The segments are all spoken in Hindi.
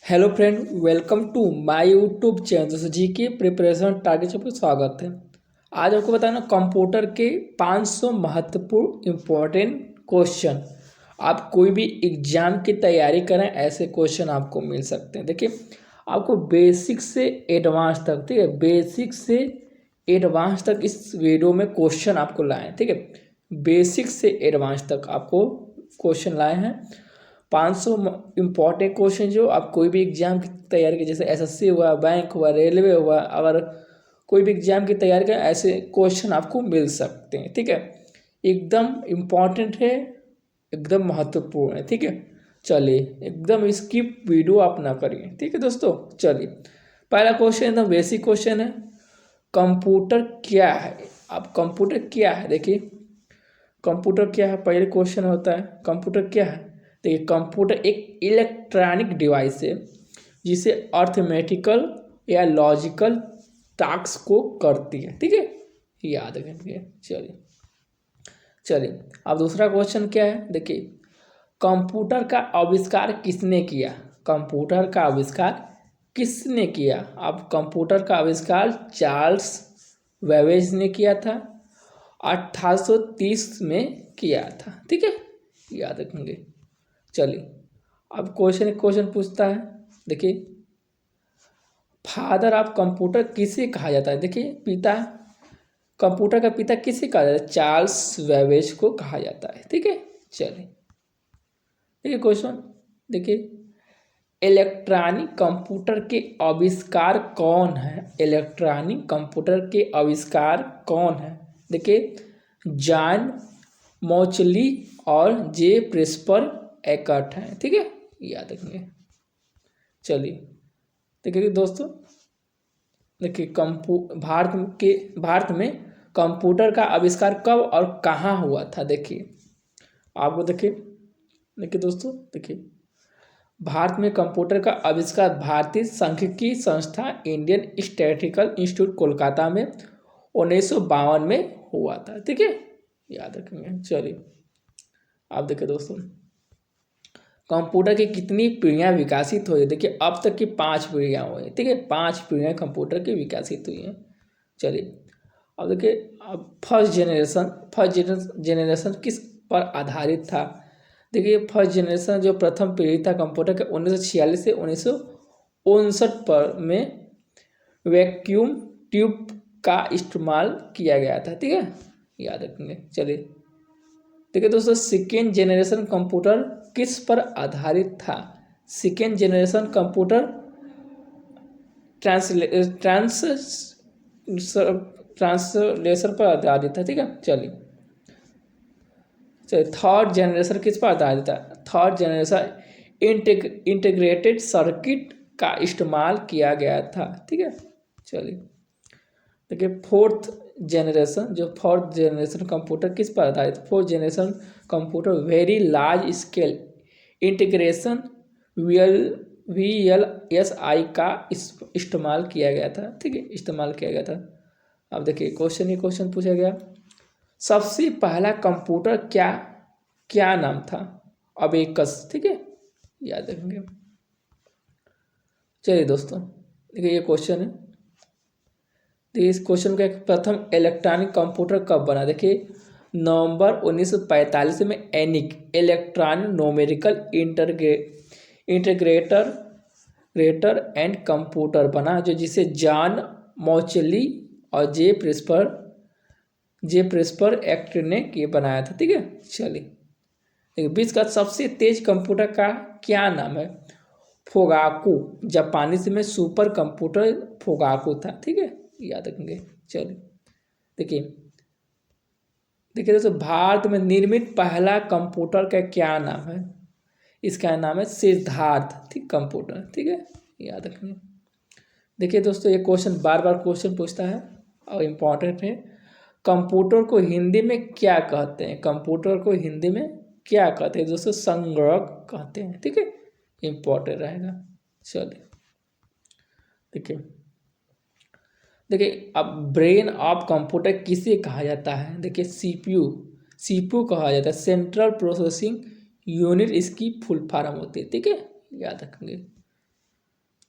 Hello friend, welcome to my YouTube channel. दोस्तों जी के प्रिपरेशन टारगेट पर स्वागत है। आज आपको बताना कंप्यूटर के 500 महत्वपूर्ण इम्पोर्टेंट क्वेश्चन। आप कोई भी एग्जाम की तैयारी करें, ऐसे क्वेश्चन आपको मिल सकते हैं। देखिए, आपको बेसिक से एडवांस तक, ठीक है, बेसिक से एडवांस तक इस वीडियो में क्वेश्चन आपको लाए, ठीक है। बेसिक से एडवांस तक आपको क्वेश्चन लाए हैं। 500 इम्पॉर्टेंट क्वेश्चन जो आप कोई भी एग्जाम की तैयारी की, जैसे एसएससी हुआ, बैंक हुआ, रेलवे हुआ, अगर कोई भी एग्जाम की तैयारी करें, ऐसे क्वेश्चन आपको मिल सकते हैं, ठीक है। एकदम इम्पॉर्टेंट है, एकदम महत्वपूर्ण है, ठीक है। चलिए, एकदम स्किप वीडियो आप ना करिए, ठीक है दोस्तों। चलिए, पहला क्वेश्चन एकदम बेसिक क्वेश्चन है। कंप्यूटर क्या है? अब कंप्यूटर क्या है, देखिए कंप्यूटर क्या है, पहले क्वेश्चन होता है कंप्यूटर क्या है। देखिए, कंप्यूटर एक इलेक्ट्रॉनिक डिवाइस है जिसे अर्थमेटिकल या लॉजिकल टास्क को करती है, ठीक है, याद रखेंगे। चलिए चलिए, अब दूसरा क्वेश्चन क्या है, देखिए कंप्यूटर का आविष्कार किसने किया? कंप्यूटर का आविष्कार किसने किया? अब कंप्यूटर का आविष्कार चार्ल्स वेबेज ने किया था, 1830 में किया था, ठीक है, याद रखेंगे। चलिए, अब क्वेश्चन पूछता है, देखिए फादर ऑफ कंप्यूटर किसे कहा जाता है? देखिए, पिता, कंप्यूटर का पिता किसे कहा जाता है? चार्ल्स वेबेज को कहा जाता है, ठीक है। चलिए, देखिए क्वेश्चन, देखिए इलेक्ट्रॉनिक कंप्यूटर के आविष्कार कौन है? इलेक्ट्रॉनिक कंप्यूटर के आविष्कार कौन है? देखिए, जॉन मोचली और जे प्रिस्पर एकर्ट हैं, ठीक है, याद रखेंगे। चलिए, देखिए दोस्तों, देखिए भारत में कंप्यूटर का आविष्कार कब और कहाँ हुआ था? देखिए आपको, देखिए देखिए दोस्तों, देखिए भारत में कंप्यूटर का आविष्कार भारतीय सांख्यिकी संस्था इंडियन स्टैटिस्टिकल इंस्टीट्यूट कोलकाता में 1952 में हुआ था, ठीक है, याद रखेंगे। चलिए, आप देखिए दोस्तों, कंप्यूटर की कितनी पीढ़ियाँ विकसित हुई? देखिए, अब तक की 5 पीढ़ियाँ हुई, ठीक है, 5 पीढ़ियाँ कंप्यूटर की विकसित हुई हैं। चलिए, अब देखिए, अब फर्स्ट जनरेशन किस पर आधारित था? देखिए, फर्स्ट जनरेशन जो प्रथम पीढ़ी था कंप्यूटर के 1946 से 1959 पर में वैक्यूम ट्यूब का इस्तेमाल किया गया था, ठीक है, याद रखेंगे। चलिए, देखिए दोस्तों, सेकेंड जनरेशन कंप्यूटर किस पर आधारित था? सेकेंड जनरेशन कंप्यूटर ट्रांसलेशन पर आधारित था, ठीक है। चलिए चलिए, थर्ड जनरेशन किस पर आधारित था? थर्ड जनरेशन इंटीग्रेटेड सर्किट का इस्तेमाल किया गया था, ठीक है। चलिए, देखिए फोर्थ जनरेशन कंप्यूटर किस पर आधारित? Fourth generation computer very large scale integration VLSI का इस्तेमाल किया गया था, ठीक है, इस्तेमाल किया गया था। अब देखिए, क्वेश्चन पूछा गया, सबसे पहला कंप्यूटर क्या क्या नाम था? अबेकस, ठीक है, याद रखेंगे। चलिए दोस्तों, देखिए ये क्वेश्चन है, तो इस क्वेश्चन का प्रथम इलेक्ट्रॉनिक कंप्यूटर कब बना? देखिए, नवंबर 1945 में ENIAC electronic numerical integrator and computer बना, जो जिसे जॉन मौचली और जे प्रिस्पर एक्ट ने ये बनाया था, ठीक है। चलिए, देखिए विश्व का सबसे तेज कंप्यूटर का क्या नाम है? फोगाकू, जापानी से में सुपर कंप्यूटर फोगाकू था, ठीक है, याद रखेंगे। चलिए, देखिए देखिए दोस्तों, भारत में निर्मित पहला कंप्यूटर का क्या नाम है? इसका नाम है सिद्धार्थ, ठीक, कंप्यूटर, ठीक है, याद रखेंगे। देखिए दोस्तों, ये क्वेश्चन बार बार क्वेश्चन पूछता है और इम्पोर्टेंट है। कंप्यूटर को हिंदी में क्या कहते हैं? कंप्यूटर को हिंदी में क्या कहते हैं दोस्तों? संगणक कहते हैं, ठीक है, इम्पोर्टेंट रहेगा। चलिए, देखिए देखिए, अब ब्रेन ऑफ कंप्यूटर किसे कहा जाता है? देखिए, सीपीयू कहा जाता है, सेंट्रल प्रोसेसिंग यूनिट इसकी फुल फॉर्म होती है, ठीक है, याद रखेंगे।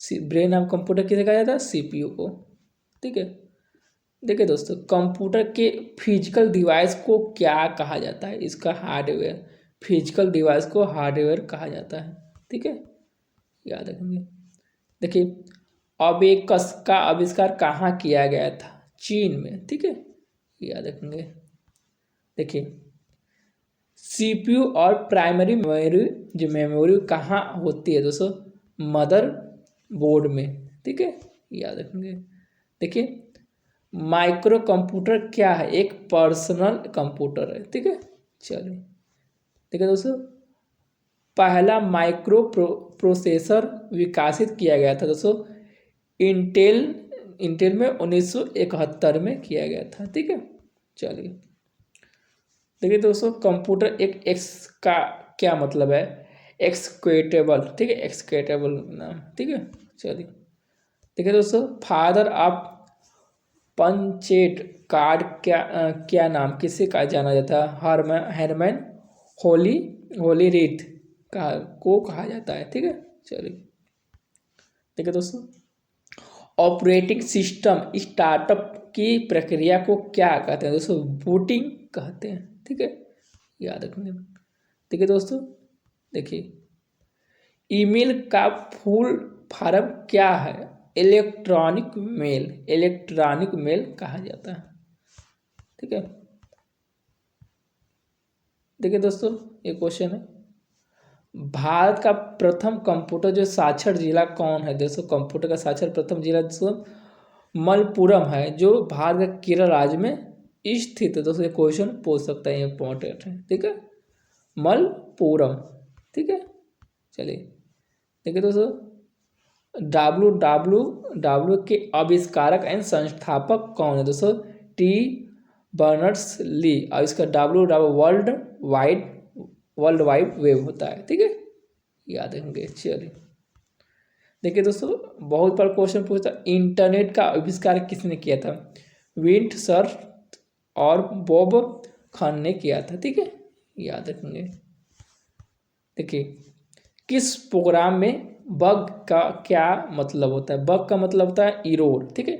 ब्रेन ऑफ कंप्यूटर किसे कहा जाता है? सीपीयू को। ठीक है, देखिए दोस्तों, कंप्यूटर के फिजिकल डिवाइस को क्या कहा जाता है? इसका हार्डवेयर। फिजिकल डिवाइस को हार्डवेयर कहा जाता है। ठीक है, याद रखेंगे। देखिए, अबेकस का आविष्कार कहाँ किया गया था? चीन में। ठीक है, याद रखेंगे। देखिए, सीपीयू और प्राइमरी मेमोरी, जो मेमोरी कहाँ होती है दोस्तों? मदर बोर्ड में। ठीक है, याद रखेंगे। देखिए, माइक्रो कंप्यूटर क्या है? एक पर्सनल कंप्यूटर है। ठीक है, चलिए देखिए दोस्तों, पहला माइक्रो प्रोसेसर विकसित किया गया था दोस्तों इंटेल इंटेल में 1971 में किया गया था। ठीक है, चलिए देखिए दोस्तों, कंप्यूटर एक एक्स का क्या मतलब है? एक्सक्यूटेबल। ठीक है, एक्सक्यूटेबल नाम। ठीक है, चलिए देखिए दोस्तों, फादर ऑफ पंचेट कार्ड क्या नाम किसे का जाना जाता है? हरमैन होली रीथ को कहा जाता है। ठीक है, चलिए देखिए दोस्तों, ऑपरेटिंग सिस्टम स्टार्टअप की प्रक्रिया को क्या कहते हैं दोस्तों? बूटिंग कहते हैं। ठीक है, याद रखने। देखिए दोस्तों, देखिए, ईमेल का फुल फॉर्म क्या है? इलेक्ट्रॉनिक मेल कहा जाता है। ठीक है, देखिए दोस्तों, ये क्वेश्चन है, भारत का प्रथम कंप्यूटर जो साक्षर जिला कौन है? दोस्तों, कंप्यूटर का साक्षर प्रथम जिला दोस्तों मलप्पुरम है, जो भारत के केरल राज्य में स्थित है। दोस्तों, ये क्वेश्चन पूछ सकता है, इंपॉर्टेंट है। ठीक है, मलप्पुरम। ठीक है, चलिए देखिए दोस्तों, डब्ल्यू के आविष्कारक एंड संस्थापक कौन है? दोस्तों, टी बर्नर्स ली। और इसका डब्ल्यू वर्ल्ड वाइड वेब होता है। ठीक है, याद रखेंगे। चलिए देखिए दोस्तों, बहुत बार क्वेश्चन पूछता, इंटरनेट का आविष्कार किसने किया था? विंट सर्फ और बॉब खान ने किया था। ठीक है, याद रखेंगे। देखिए, किस प्रोग्राम में बग का क्या मतलब होता है? बग का मतलब होता है इरोर। ठीक है,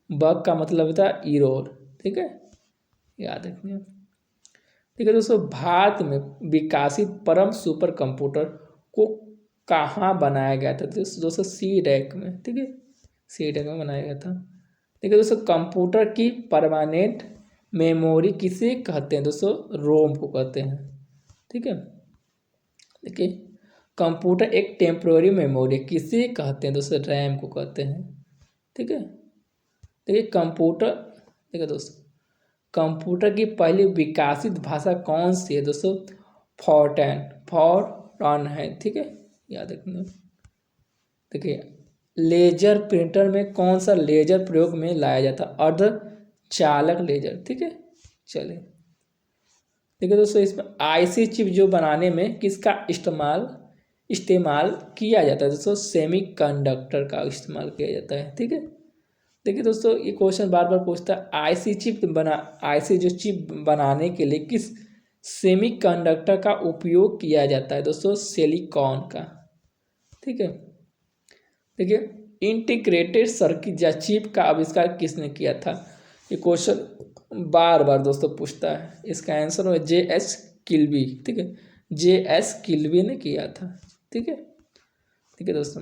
बग का मतलब होता है इरोर। ठीक है, याद रखिए। ठीक है दोस्तों, भारत में विकासित परम सुपर कंप्यूटर को कहाँ बनाया गया था? दोस्तों सी डैक में। ठीक है, सी डैक में बनाया गया था। ठीक है दोस्तों, कंप्यूटर की परमानेंट मेमोरी किसे कहते हैं? दोस्तों, रोम को कहते हैं। ठीक है, देखिए, कंप्यूटर एक टेम्पोररी मेमोरी किसे कहते हैं? दोस्तों, रैम को कहते हैं। ठीक है, देखिए कंप्यूटर, देखिए दोस्तों, कंप्यूटर की पहली विकसित भाषा कौन सी है? दोस्तों, फॉरट्रान है। ठीक है, याद रखना। देखिए, लेजर प्रिंटर में कौन सा लेजर प्रयोग में लाया जाता है? अर्धचालक लेजर। ठीक है, चलिए देखिए दोस्तों, इसमें आईसी चिप जो बनाने में किसका इस्तेमाल किया जाता है? दोस्तों, सेमीकंडक्टर का इस्तेमाल किया जाता है। ठीक है, देखिए दोस्तों, ये क्वेश्चन बार बार पूछता है, आईसी जो चिप बनाने के लिए किस सेमीकंडक्टर का उपयोग किया जाता है? दोस्तों, सिलिकॉन का। ठीक है, देखिए, इंटीग्रेटेड सर्किट या चिप का आविष्कार किसने किया था? ये क्वेश्चन बार बार दोस्तों पूछता है। इसका आंसर है J.S. किल्बी। ठीक है, J.S. किल्बी ने किया था। ठीक है, ठीक है दोस्तों,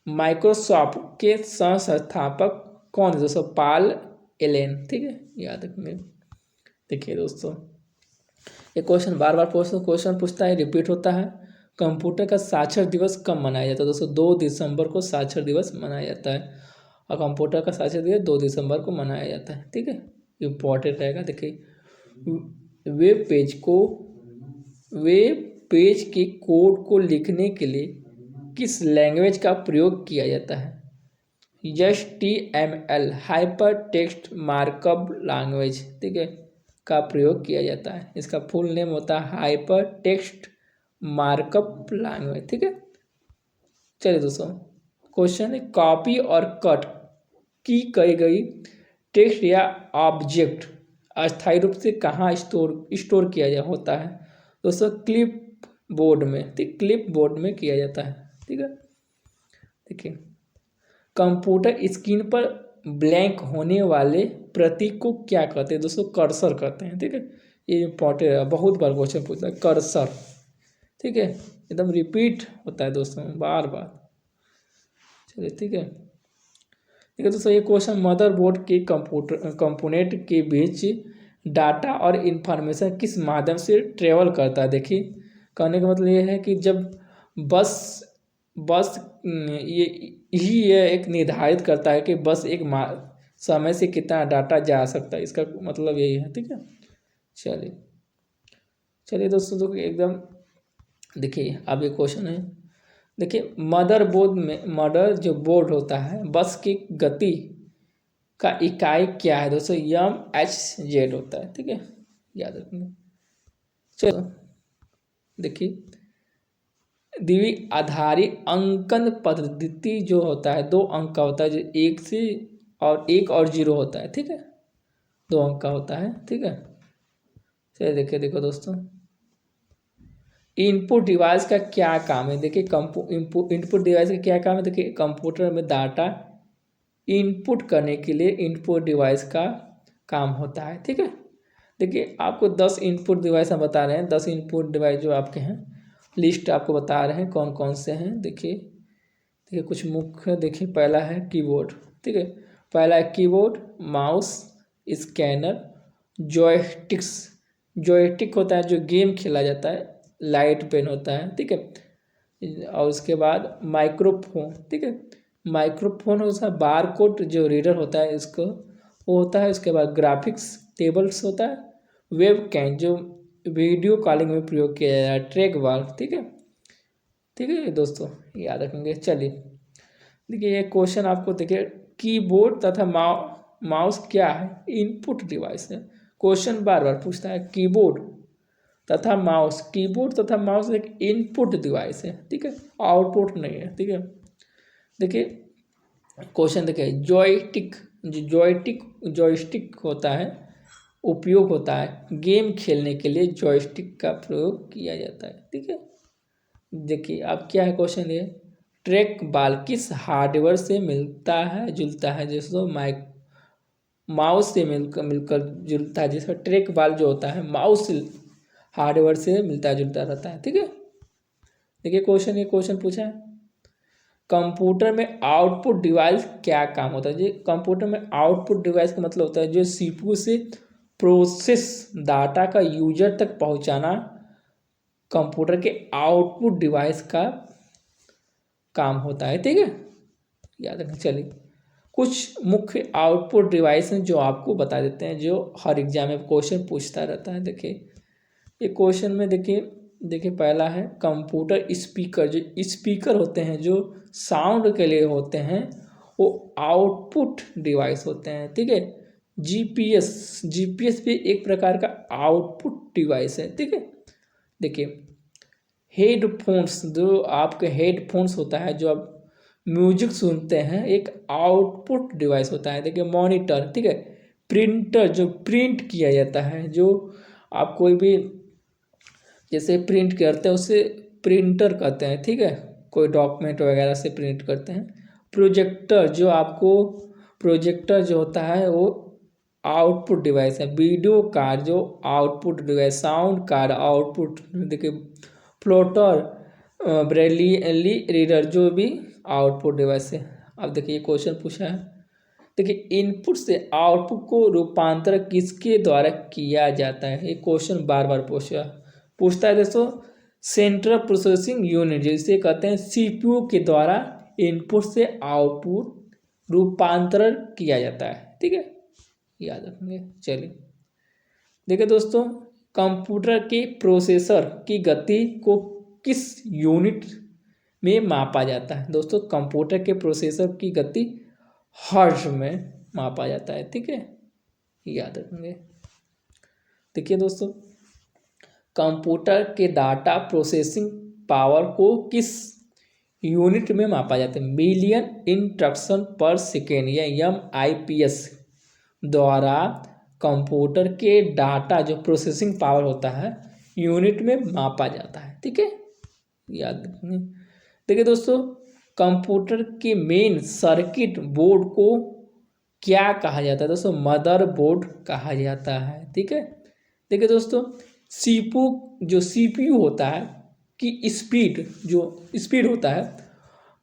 माइक्रोसॉफ्ट के सह संस्थापक कौन है? दोस्तों, पॉल एलेन। ठीक है, याद रखिए। देखिए दोस्तों, ये क्वेश्चन बार बार क्वेश्चन पूछता है, रिपीट होता है। कंप्यूटर का साक्षर दिवस कब मनाया जाता है? दोस्तों, 2 दिसंबर को साक्षर दिवस मनाया जाता है। और कंप्यूटर का साक्षर दिवस 2 दिसंबर को मनाया जाता है। ठीक है, इम्पोर्टेंट रहेगा। देखिए, वेब पेज के कोड को लिखने के लिए किस लैंग्वेज का प्रयोग किया जाता है? HTML hyper text markup language. ठीक है, का प्रयोग किया जाता है। इसका फुल नेम होता है हाइपर टेक्स्ट मार्कअप लैंग्वेज। ठीक है, चलिए दोस्तों, क्वेश्चन है, कॉपी और कट की गई टेक्स्ट या ऑब्जेक्ट अस्थायी रूप से कहाँ स्टोर किया जा होता है? दोस्तों, क्लिप बोर्ड में। ठीक, क्लिप बोर्ड में किया जाता है। ठीक है, देखिए, कंप्यूटर स्क्रीन पर ब्लैंक होने वाले प्रतीक को क्या कहते हैं दोस्तों? कर्सर कहते हैं। ठीक है, ये इंपॉर्टेंट है, बहुत बार क्वेश्चन पूछता है कर्सर। ठीक है, एकदम रिपीट होता है दोस्तों, बार बार। चलिए ठीक है, ठीक है दोस्तों, ये क्वेश्चन मदरबोर्ड के कंपोनेंट के बीच डाटा और इन्फॉर्मेशन किस माध्यम से ट्रेवल करता है? देखिए, कहने का मतलब ये है कि जब बस बस ये एक निर्धारित करता है कि बस एक समय से कितना डाटा जा सकता है, इसका मतलब यही है। ठीक है, चलिए चलिए दोस्तों, तो एकदम देखिए अब ये क्वेश्चन है। देखिए, मदर जो बोर्ड होता है, बस की गति का इकाई क्या है दोस्तों? MHz होता है। ठीक है, याद रखना। चलो देखिए, द्विआधारी अंकन पद्धति जो होता है, 2 अंक का होता है, जो एक और 0 होता है। ठीक है, 2 अंक का होता है। ठीक है, चलिए देखिए, देखो दोस्तों, इनपुट डिवाइस का क्या काम है? देखिए, इनपुट डिवाइस का क्या काम है? देखिए, कंप्यूटर में डाटा इनपुट करने के लिए इनपुट डिवाइस का काम होता है। ठीक है, देखिए, आपको 10 इनपुट डिवाइस हम बता रहे हैं, 10 इनपुट डिवाइस जो आपके हैं, लिस्ट आपको बता रहे हैं कौन कौन से हैं। देखिए देखिए, कुछ मुख्य, देखिए, पहला है कीबोर्ड। ठीक है, पहला है keyboard, mouse, scanner, joysticks, joystick होता है जो गेम खेला जाता है, लाइट पेन होता है। ठीक है, और उसके बाद माइक्रोफोन। ठीक है, माइक्रोफोन उसका बार कोड जो रीडर होता है, इसको वो होता है। उसके बाद ग्राफिक्स टेबल्स होता है, वेब कैम जो वीडियो कॉलिंग में प्रयोग किया जाता है, ट्रैक बॉल। ठीक है, ठीक है दोस्तों, याद रखेंगे। चलिए देखिए, ये क्वेश्चन आपको, देखिए, कीबोर्ड तथा माउस क्या है? इनपुट डिवाइस है। क्वेश्चन बार बार पूछता है, कीबोर्ड तथा माउस, कीबोर्ड तथा माउस एक इनपुट डिवाइस है। ठीक है, आउटपुट नहीं है। ठीक है, देखिए क्वेश्चन, देखिए, जॉयस्टिक होता है, उपयोग होता है गेम खेलने के लिए, जॉयस्टिक का प्रयोग किया जाता है। ठीक है, देखिए अब क्या है क्वेश्चन, ये ट्रैक बॉल किस हार्डवेयर से मिलता है जुलता है? जैसे माउस से मिलकर जुलता है, जैसे ट्रैक बॉल जो होता है माउस हार्डवेयर से मिलता जुलता रहता है। ठीक है, देखिए क्वेश्चन, ये क्वेश्चन पूछा है, कंप्यूटर में आउटपुट डिवाइस क्या काम होता है? जी, कंप्यूटर में आउटपुट डिवाइस का मतलब होता है जो सीपीयू से प्रोसेस डाटा का यूजर तक पहुंचाना, कंप्यूटर के आउटपुट डिवाइस का काम होता है। ठीक है, याद रखना। चलिए, कुछ मुख्य आउटपुट डिवाइस हैं जो आपको बता देते हैं, जो हर एग्जाम में क्वेश्चन पूछता रहता है। देखिए, ये क्वेश्चन में देखिए पहला है कंप्यूटर स्पीकर। जो स्पीकर होते हैं जो साउंड के लिए होते हैं, वो आउटपुट डिवाइस होते हैं। ठीक है, जीपीएस भी एक प्रकार का आउटपुट डिवाइस है। ठीक है, देखिए, हेडफोन्स, जो आपके हेडफोन्स होता है, जो आप म्यूजिक सुनते हैं, एक आउटपुट डिवाइस होता है। देखिए, मॉनिटर। ठीक है, प्रिंटर, जो प्रिंट किया जाता है, जो आप कोई भी जैसे प्रिंट करते हैं उसे प्रिंटर कहते हैं। ठीक है, कोई डॉक्यूमेंट वगैरह से प्रिंट करते हैं। प्रोजेक्टर जो होता है वो आउटपुट डिवाइस है। वीडियो कार्ड जो output device, sound card output. देखिए, प्लोटर, ब्रेली रीडर जो भी आउटपुट डिवाइस है। अब देखिए, क्वेश्चन पूछा है, देखिए, इनपुट से आउटपुट को रूपांतर किसके द्वारा किया जाता है? ये क्वेश्चन बार बार पूछता है दोस्तों। सेंट्रल प्रोसेसिंग यूनिट, जिसे कहते हैं सीपीयू के द्वारा इनपुट से आउटपुट रूपांतरण किया जाता है। ठीक है, याद रखेंगे। चलिए देखिए दोस्तों, कंप्यूटर के प्रोसेसर की गति को किस यूनिट में मापा जाता है? दोस्तों, कंप्यूटर के प्रोसेसर की गति हर्ट्ज में मापा जाता है। ठीक है, याद रखेंगे। देखिए दोस्तों, कंप्यूटर के डाटा प्रोसेसिंग पावर को किस यूनिट में मापा जाता है? मिलियन इंस्ट्रक्शन पर सेकेंड या MIPS द्वारा कंप्यूटर के डाटा जो प्रोसेसिंग पावर होता है यूनिट में मापा जाता है। ठीक है, याद रखिए। देखिए दोस्तों, कंप्यूटर के मेन सर्किट बोर्ड को क्या कहा जाता है दोस्तों? मदर बोर्ड कहा जाता है। ठीक है, देखिए दोस्तों, सीपीयू होता है कि स्पीड होता है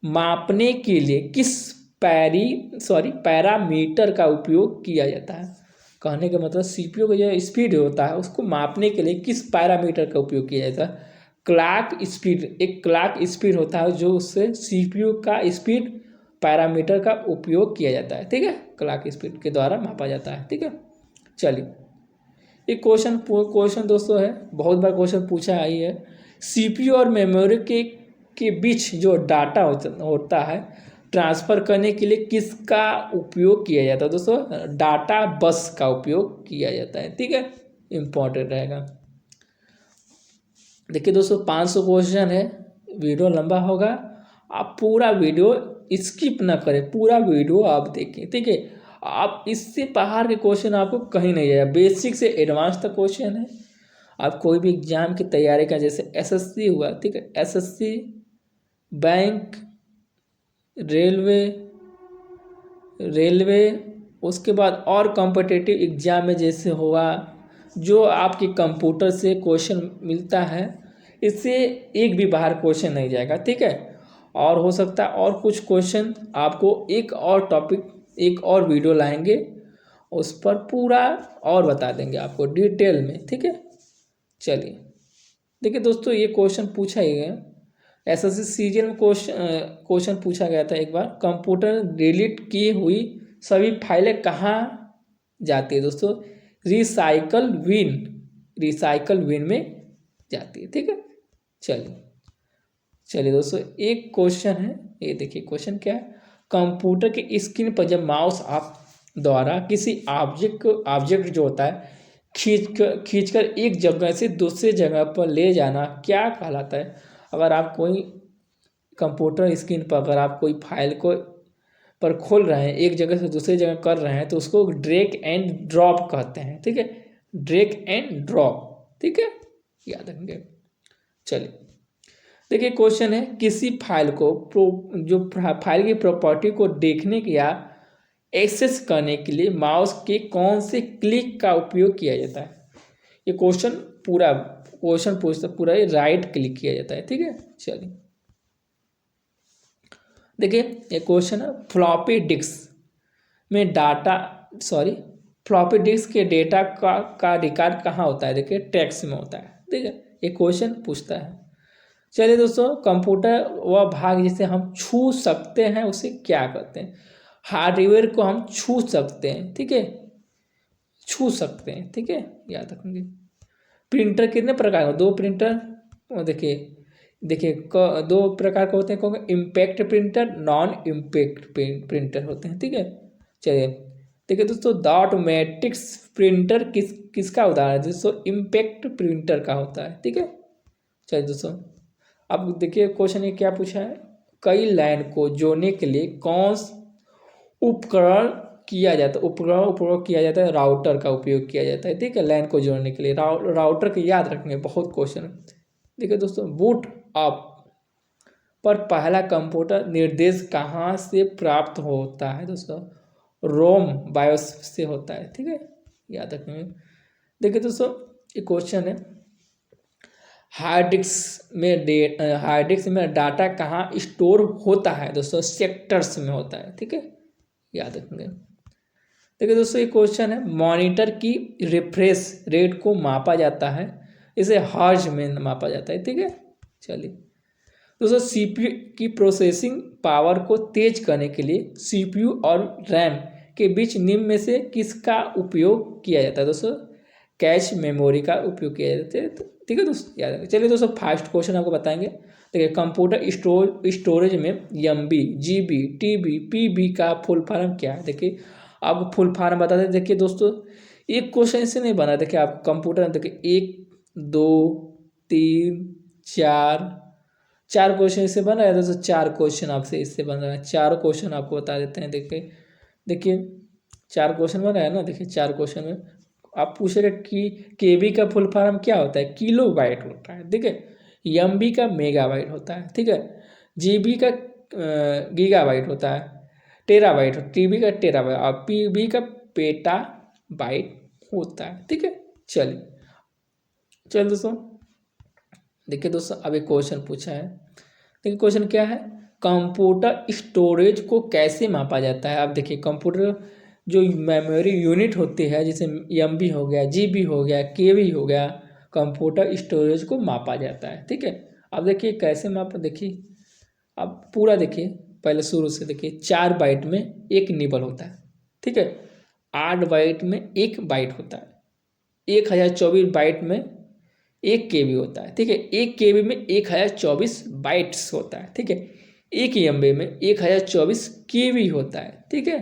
मापने के लिए किस पैरामीटर का उपयोग किया जाता है। कहने का मतलब सीपीयू का जो स्पीड होता है उसको मापने के लिए किस पैरामीटर का उपयोग किया जाता है? क्लॉक स्पीड होता है जो उससे सीपीयू का स्पीड पैरामीटर का उपयोग किया जाता है। ठीक है, क्लॉक स्पीड के द्वारा मापा जाता है। ठीक है, चलिए एक क्वेश्चन दोस्तों है, बहुत बार क्वेश्चन पूछा ही है। सीपीयू और मेमोरी के बीच जो डाटा होता है ट्रांसफ़र करने के लिए किसका उपयोग किया जाता है दोस्तों? डाटा बस का उपयोग किया जाता है। ठीक है, इम्पोर्टेंट रहेगा। देखिए दोस्तों 500 क्वेश्चन है, वीडियो लंबा होगा, आप पूरा वीडियो स्किप ना करें, पूरा वीडियो आप देखें। ठीक है, आप इससे बाहर के क्वेश्चन आपको कहीं नहीं जाएगा, बेसिक से एडवांस तक क्वेश्चन है। आप कोई भी एग्जाम की तैयारी का, जैसे एसएससी हुआ, ठीक है, एसएससी, बैंक, रेलवे, उसके बाद और कॉम्पिटिटिव एग्जाम में जैसे हुआ, जो आपके कंप्यूटर से क्वेश्चन मिलता है, इससे एक भी बाहर क्वेश्चन नहीं जाएगा। ठीक है, और हो सकता है और कुछ क्वेश्चन आपको एक और टॉपिक, एक और वीडियो लाएंगे, उस पर पूरा और बता देंगे आपको डिटेल में। ठीक है, चलिए देखिए दोस्तों, ये क्वेश्चन पूछा ही गया, एसएससी सीजीएल में क्वेश्चन पूछा गया था एक बार, कंप्यूटर डिलीट की हुई सभी फाइलें कहाँ जाती है दोस्तों? रिसाइकल बिन में जाती है। ठीक है, चलिए दोस्तों एक क्वेश्चन है, ये देखिए क्वेश्चन क्या है। कंप्यूटर की स्क्रीन पर जब माउस आप द्वारा किसी ऑब्जेक्ट जो होता है खींचकर एक जगह से दूसरे जगह पर ले जाना क्या कहलाता है? अगर आप कोई कंप्यूटर स्क्रीन पर अगर आप कोई फाइल को पर खोल रहे हैं, एक जगह से दूसरी जगह कर रहे हैं, तो उसको ड्रैग एंड ड्रॉप कहते हैं। ठीक है, ड्रैग एंड ड्रॉप। ठीक है, याद रखेंगे। चलिए देखिए क्वेश्चन है, किसी फाइल को जो फाइल की प्रॉपर्टी को देखने या एक्सेस करने के लिए माउस के कौन से क्लिक का उपयोग किया जाता है? ये क्वेश्चन पूछता पूरा ही राइट क्लिक किया जाता है। ठीक है, चलिए देखिए ये क्वेश्चन है, फ्लॉपी डिस्क के डेटा का रिकॉर्ड कहाँ होता है? देखिए टेक्स्ट में होता है। ठीक है, ये क्वेश्चन पूछता है। चलिए दोस्तों, कंप्यूटर वह भाग जिसे हम छू सकते हैं उसे क्या कहते हैं? हार्डवेयर को हम छू सकते हैं। ठीक है, छू सकते हैं। ठीक है, याद रखेंगे। प्रिंटर कितने प्रकार के? 2 प्रिंटर, देखिए 2 प्रकार के होते हैं। कौन? Impact printer, non impact printer होते हैं। ठीक है, चलिए देखिए दोस्तों, डॉट मैट्रिक्स प्रिंटर किसका उदाहरण है दोस्तों? इम्पैक्ट प्रिंटर का होता है। ठीक है, चलिए दोस्तों अब देखिए क्वेश्चन ये क्या पूछा है, कई लाइन को जोड़ने के लिए कौन उपकरण उपयोग किया जाता है? राउटर का उपयोग किया जाता है। ठीक है, लाइन को जोड़ने के लिए राउटर के याद रखने बहुत क्वेश्चन। देखिए दोस्तों, बूट अप पर पहला कंप्यूटर निर्देश कहाँ से प्राप्त होता है दोस्तों? रोम बायोस से होता है। ठीक है, याद रखने। देखिए दोस्तों ये क्वेश्चन है, हार्ड डिस्क में डाटा कहाँ स्टोर होता है दोस्तों? सेक्टर्स में होता है। ठीक है, याद रखेंगे। देखिए दोस्तों ये क्वेश्चन है, मॉनिटर की रिफ्रेश रेट को मापा जाता है, इसे हर्ट्ज में मापा जाता है। ठीक है, चलिए दोस्तों, सीपीयू की प्रोसेसिंग पावर को तेज करने के लिए सीपीयू और रैम के बीच निम्न में से किसका उपयोग किया जाता है दोस्तों? कैश मेमोरी का उपयोग किया जाता है। ठीक है दोस्तों, याद रखें। चलिए दोस्तों फर्स्ट क्वेश्चन आपको बताएंगे। देखिए कंप्यूटर स्टोरेज में एमबी, जीबी, टीबी, पीबी का फुल फॉर्म क्या है? देखिए आपको फुल फॉर्म बता दें। देखिए दोस्तों एक क्वेश्चन इससे नहीं बना, देखिए आप कंप्यूटर में देखिए 1 2 3 4 क्वेश्चन इससे बन रहा है दोस्तों, 4 क्वेश्चन आपसे इससे बन रहा है। 4 क्वेश्चन आपको बता देते हैं। देखिए 4 क्वेश्चन बन रहा है ना। देखिए 4 क्वेश्चन में आप पूछ रहे कि केबी का फुल फॉर्म क्या होता है? किलो बाइट होता है। ठीक है, एमबी का मेगाबाइट होता है। ठीक है, जीबी का गीगाबाइट होता है, टेराबाइट, टीबी का टेराबाइट और पीबी का पेटाबाइट होता है। ठीक है, चलिए दोस्तों, देखिए दोस्तों अब एक क्वेश्चन पूछा है। देखिए क्वेश्चन क्या है, कंप्यूटर स्टोरेज को कैसे मापा जाता है। अब देखिए कंप्यूटर जो मेमोरी यूनिट होती है, जैसे एमबी हो गया, जीबी हो गया, केबी हो गया, कंप्यूटर स्टोरेज को मापा जाता है। ठीक है, अब देखिए कैसे मापा, देखिए अब पूरा देखिए, पहले शुरू से देखिए, 4 बाइट में एक निबल होता है। ठीक है, 8 बाइट में एक बाइट होता है, 1024 बाइट में 1 KB होता है। ठीक है, 1 KB में 1024 बाइट्स होता है। ठीक है, 1 MB में 1024 KB होता है। ठीक है,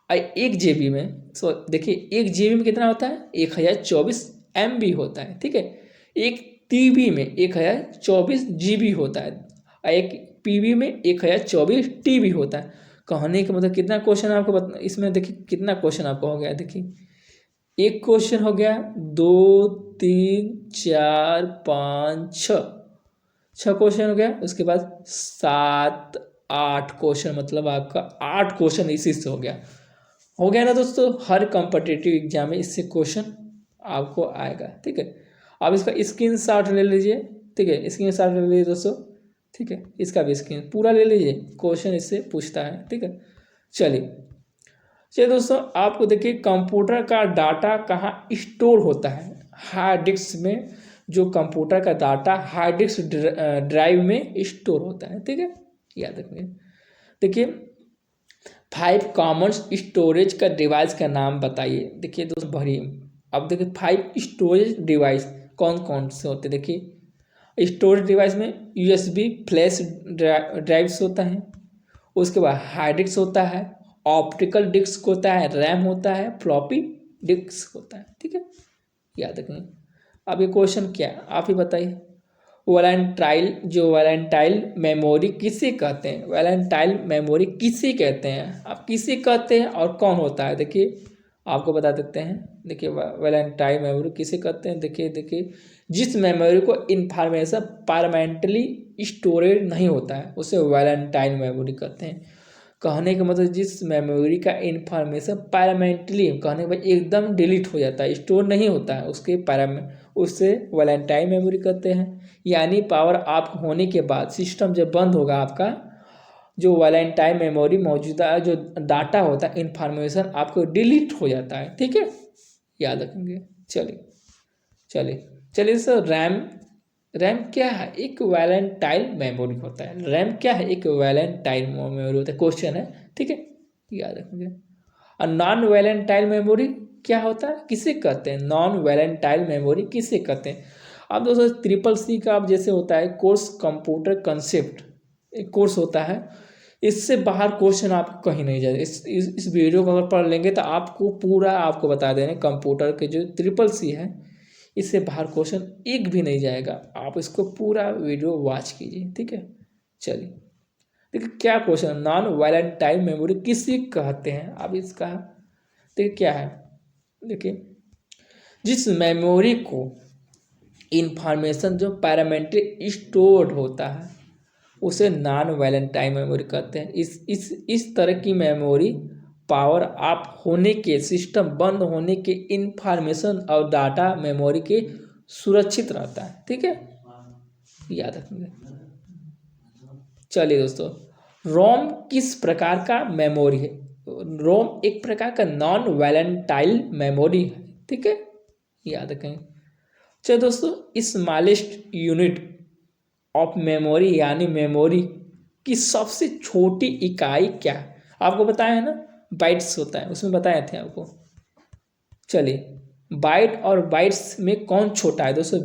और 1 GB में, देखिए 1 GB में कितना होता है, 1024 MB होता है। ठीक है, 1 TB में 1024 GB होता है, और 1 PB में 1024 TB होता है। कहने का मतलब कितना क्वेश्चन आपको इसमें देखिए कितना क्वेश्चन आपको हो गया। देखिए एक क्वेश्चन हो गया, 2 3 4 5 6 क्वेश्चन हो गया। उसके बाद 7 8 क्वेश्चन, मतलब आपका 8 क्वेश्चन इसी से हो गया ना दोस्तों। हर कॉम्पिटिटिव एग्जाम में इससे क्वेश्चन आपको आएगा। ठीक है, आप इसका स्क्रीनशॉट ले लीजिए। ठीक है, स्क्रीनशॉट ले लीजिए दोस्तों। ठीक है, इसका भी स्क्रीन पूरा ले लीजिए, क्वेश्चन इससे पूछता है। ठीक है, चलिए दोस्तों, आपको देखिए कंप्यूटर का डाटा कहाँ स्टोर होता है। हार्ड डिस्क में, जो कंप्यूटर का डाटा हार्ड डिस्क ड्राइव में स्टोर होता है। ठीक है, याद रखिए। देखिए 5 कॉमन स्टोरेज का डिवाइस का नाम बताइए। देखिए दोस्तों भरी, अब देखिए 5 स्टोरेज डिवाइस कौन कौन से होते हैं। देखिए स्टोरेज डिवाइस में USB फ्लैश ड्राइव्स होता है, उसके बाद हार्ड डिस्क होता है, ऑप्टिकल डिस्क होता है, रैम होता है, फ्लॉपी डिस्क होता है। ठीक है, याद रखें। अब ये क्वेश्चन क्या है आप ही बताइए। वैलेंटाइल मेमोरी किसे कहते हैं। वैलेंटाइल मेमोरी किसे कहते हैं, आप किसे कहते हैं और कौन होता है। देखिए आपको बता देते हैं। देखिए वैलेंटाइल मेमोरी किसे कहते हैं। देखिए जिस मेमोरी को इंफॉर्मेशन परमानेंटली स्टोरेज नहीं होता है उसे वैलेंटाइल मेमोरी कहते हैं। कहने का मतलब जिस मेमोरी का इंफॉर्मेशन परमानेंटली, कहने के बाद एकदम डिलीट हो जाता है, स्टोर नहीं होता है, उससे वैलेंटाइन मेमोरी कहते हैं। यानी पावर ऑफ होने के बाद सिस्टम जब बंद होगा आपका, जो वैलेंटाइन मेमोरी मौजूदा जो डाटा होता है, इंफॉर्मेशन आपको डिलीट हो जाता है। ठीक है, याद रखेंगे। चलिए सर, रैम क्या है, एक वैलेंटाइन मेमोरी होता है। रैम क्या है, एक वैलेंटाइन मेमोरी होता है, क्वेश्चन है। ठीक है, याद रखेंगे। और नॉन वैलेंटाइन मेमोरी क्या होता है, किसे कहते हैं। नॉन वैलेंटाइन मेमोरी किसे कहते हैं। अब दोस्तों CCC का अब जैसे होता है कोर्स, कंप्यूटर कंसेप्ट एक कोर्स होता है, इससे बाहर क्वेश्चन आपको कहीं नहीं जाएगा। इस वीडियो को अगर पढ़ लेंगे तो आपको पूरा आपको बता देंगे कंप्यूटर के जो CCC है, इससे बाहर क्वेश्चन एक भी नहीं जाएगा। आप इसको पूरा वीडियो वॉच कीजिए। ठीक है, चलिए देखिए क्या क्वेश्चन, नॉन वैलेंटाइन मेमोरी किसे कहते हैं। अब इसका देखिए क्या है। देखिए जिस मेमोरी को इंफॉर्मेशन जो पैरामेट्रिक स्टोर्ड होता है उसे नॉन वैलेंटाइन मेमोरी कहते हैं। इस तरह की मेमोरी पावर ऑफ होने के, सिस्टम बंद होने के इंफॉर्मेशन और डाटा मेमोरी के सुरक्षित रहता है। ठीक है, याद रखेंगे। चलिए दोस्तों, रोम किस प्रकार का मेमोरी है। रोम एक प्रकार का नॉन वैलेंटाइन मेमोरी है। ठीक है, याद रखें। चलिए दोस्तों, स्मॉलेस्ट यूनिट ऑफ मेमोरी यानी मेमोरी की सबसे छोटी इकाई क्या है। आपको बताया है ना, बाइट्स होता है, उसमें बताए थे आपको। चलिए बाइट और बाइट्स में कौन छोटा है दोस्तों,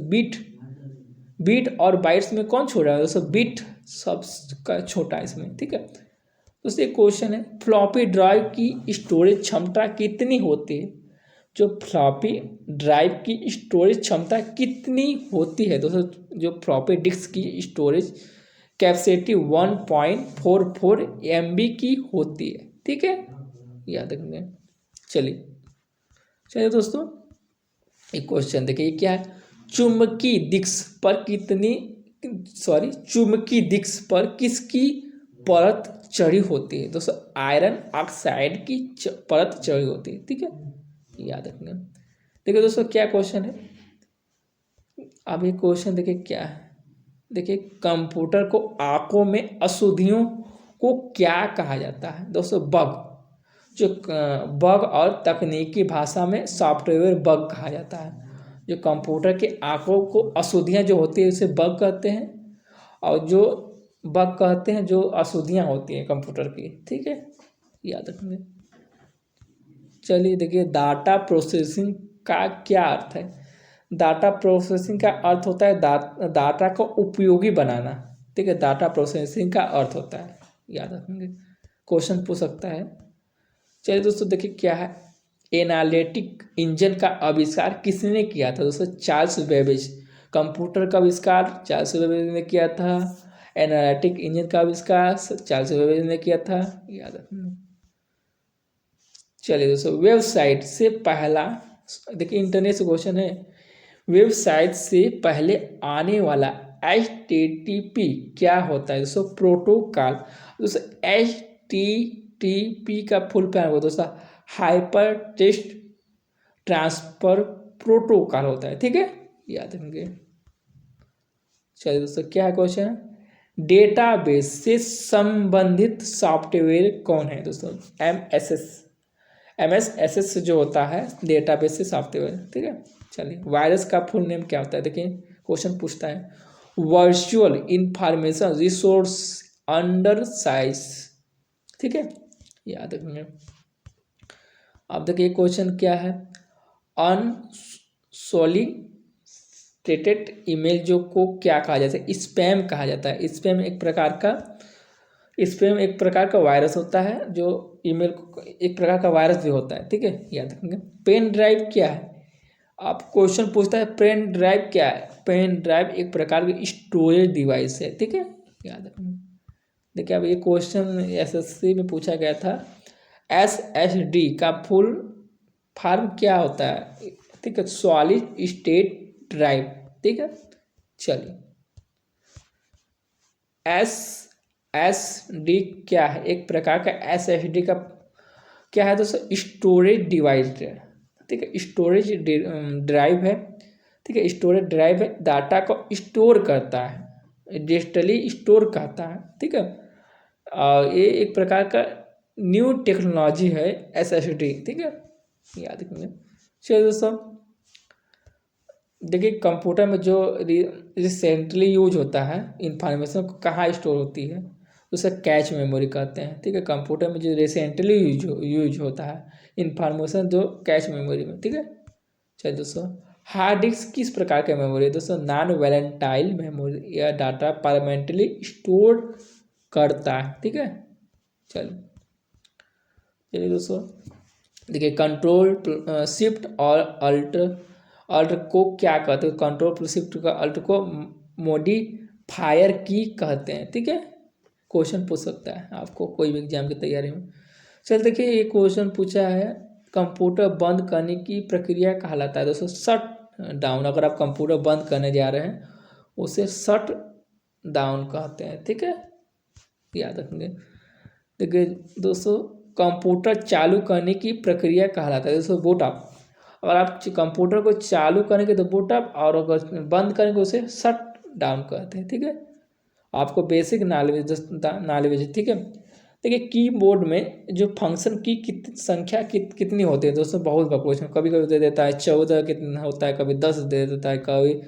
बीट और बाइट्स में कौन छोटा है दोस्तों, बीट सबका छोटा है इसमें। ठीक है दोस्तों, एक क्वेश्चन है, फ्लॉपी ड्राइव की स्टोरेज क्षमता कितनी होती है। जो फ्लॉपी ड्राइव की स्टोरेज क्षमता कितनी होती है दोस्तों, जो फ्लॉपी डिस्क की स्टोरेज कैपेसिटी 1.44 MB की होती है। ठीक है, याद रखेंगे। चलिए दोस्तों, एक क्वेश्चन देखिए क्या है, चुंबकीय दिक्स पर किसकी परत चढ़ी होती है दोस्तों, आयरन ऑक्साइड की परत चढ़ी होती है। ठीक है, याद रखना। देखिए दोस्तों क्या क्वेश्चन है, अब ये क्वेश्चन देखिए क्या है। देखिए कंप्यूटर को आंखों में अशुद्धियों को क्या कहा जाता है दोस्तों, बग। जो बग और तकनीकी भाषा में सॉफ्टवेयर बग कहा जाता है। जो कंप्यूटर के आंखों को अशुद्धियाँ जो होती है उसे बग कहते हैं, और जो बग कहते हैं जो अशुद्धियाँ होती हैं कंप्यूटर की। ठीक है, याद रखेंगे। चलिए देखिए डाटा प्रोसेसिंग का क्या अर्थ है। डाटा प्रोसेसिंग का अर्थ होता है डाटा को उपयोगी बनाना। ठीक है, डाटा प्रोसेसिंग का अर्थ होता है, याद रखेंगे, क्वेश्चन पूछ सकता है। चलिए दोस्तों देखिए क्या है, एनालिटिक इंजन का आविष्कार किसने किया था दोस्तों, चार्ल्स बेबेज। कंप्यूटर का आविष्कार चार्ल्स बेबेज ने किया था। एनालिटिक इंजन का आविष्कार चार्ल्स बेबेज ने किया था, याद रखना। चलिए दोस्तों वेबसाइट से पहला, देखिए इंटरनेट से क्वेश्चन है, वेबसाइट से पहले आने वाला HTTP क्या होता है दोस्तों, प्रोटोकॉल। दोस्तों HTTP का फुल फॉर्म होगा दोस्तों हाइपर टेक्स्ट ट्रांसफर प्रोटोकॉल होता है। ठीक है, याद रखेंगे। चलिए दोस्तों क्या है क्वेश्चन, डेटाबेस से संबंधित सॉफ्टवेयर कौन है दोस्तों, MS जो होता है डेटाबेस से सॉफ्टवेयर। ठीक है, चलिए वायरस का फुल नेम क्या होता है, देखिए क्वेश्चन पूछता है, virtual information resource under size. ठीक है, याद रखेंगे। अब देखिए क्वेश्चन क्या है, अनसॉलिसिटेड ईमेल जो को क्या कहा जाता है, स्पैम कहा जाता है। स्पैम एक प्रकार का वायरस होता है, जो ईमेल को एक प्रकार का वायरस भी होता है। ठीक है, याद रखेंगे। पेन ड्राइव क्या है, आप क्वेश्चन पूछता है पेन ड्राइव क्या है। पेन ड्राइव एक प्रकार की स्टोरेज डिवाइस है। ठीक है, याद रखेंगे। देखिए अब ये क्वेश्चन SSC में पूछा गया था, SSD का फुल फॉर्म क्या होता है। ठीक है, सॉलिड स्टेट ड्राइव। ठीक है, चलिए SSD क्या है, एक प्रकार का SSD का क्या है दोस्तों, स्टोरेज डिवाइस है। ठीक है, स्टोरेज ड्राइव है। ठीक है, स्टोरेज ड्राइव है, डाटा को स्टोर करता है, डिजिटली स्टोर करता है। ठीक है, ये एक प्रकार का न्यू टेक्नोलॉजी है SSD। ठीक है, याद रखेंगे। चलिए दोस्तों देखिए कंप्यूटर में जो रिसेंटली यूज होता है, इंफॉर्मेशन को कहाँ स्टोर होती है, उसे कैच मेमोरी कहते हैं। ठीक है, कंप्यूटर में जो रिसेंटली यूज होता है इंफॉर्मेशन जो कैच मेमोरी में। ठीक है, चलिए दोस्तों हार्ड डिस्क किस प्रकार का मेमोरी है दोस्तों, नॉन वोलेटाइल मेमोरी, या डाटा परमानेंटली स्टोर करता है। ठीक है, चलिए दोस्तों देखिए कंट्रोल शिफ्ट और अल्ट को क्या कहते हैं, कंट्रोल प्लस शिफ्ट का अल्ट को मॉडिफायर की कहते हैं। ठीक है, क्वेश्चन पूछ सकता है आपको कोई भी एग्जाम की तैयारी में। चल देखिए ये क्वेश्चन पूछा है, कंप्यूटर बंद करने की प्रक्रिया कहलाता है दोस्तों शट डाउन। अगर आप कंप्यूटर बंद करने जा रहे हैं उसे शट डाउन कहते हैं। ठीक है, याद रखेंगे। देखिए दोस्तों कंप्यूटर चालू करने की प्रक्रिया कहलाता है दोस्तों बूट अप। अगर आप कंप्यूटर को चालू करेंगे तो बूट अप, और अगर बंद करेंगे उसे शट डाउन कहते हैं। ठीक है, आपको बेसिक नॉलेज है। ठीक है, देखिए कीबोर्ड में जो फंक्शन की संख्या कितनी होती है दोस्तों, बहुत क्वेश्चन कभी कभी दे देता है 14 कितना होता है, कभी 10 दे देता है, कभी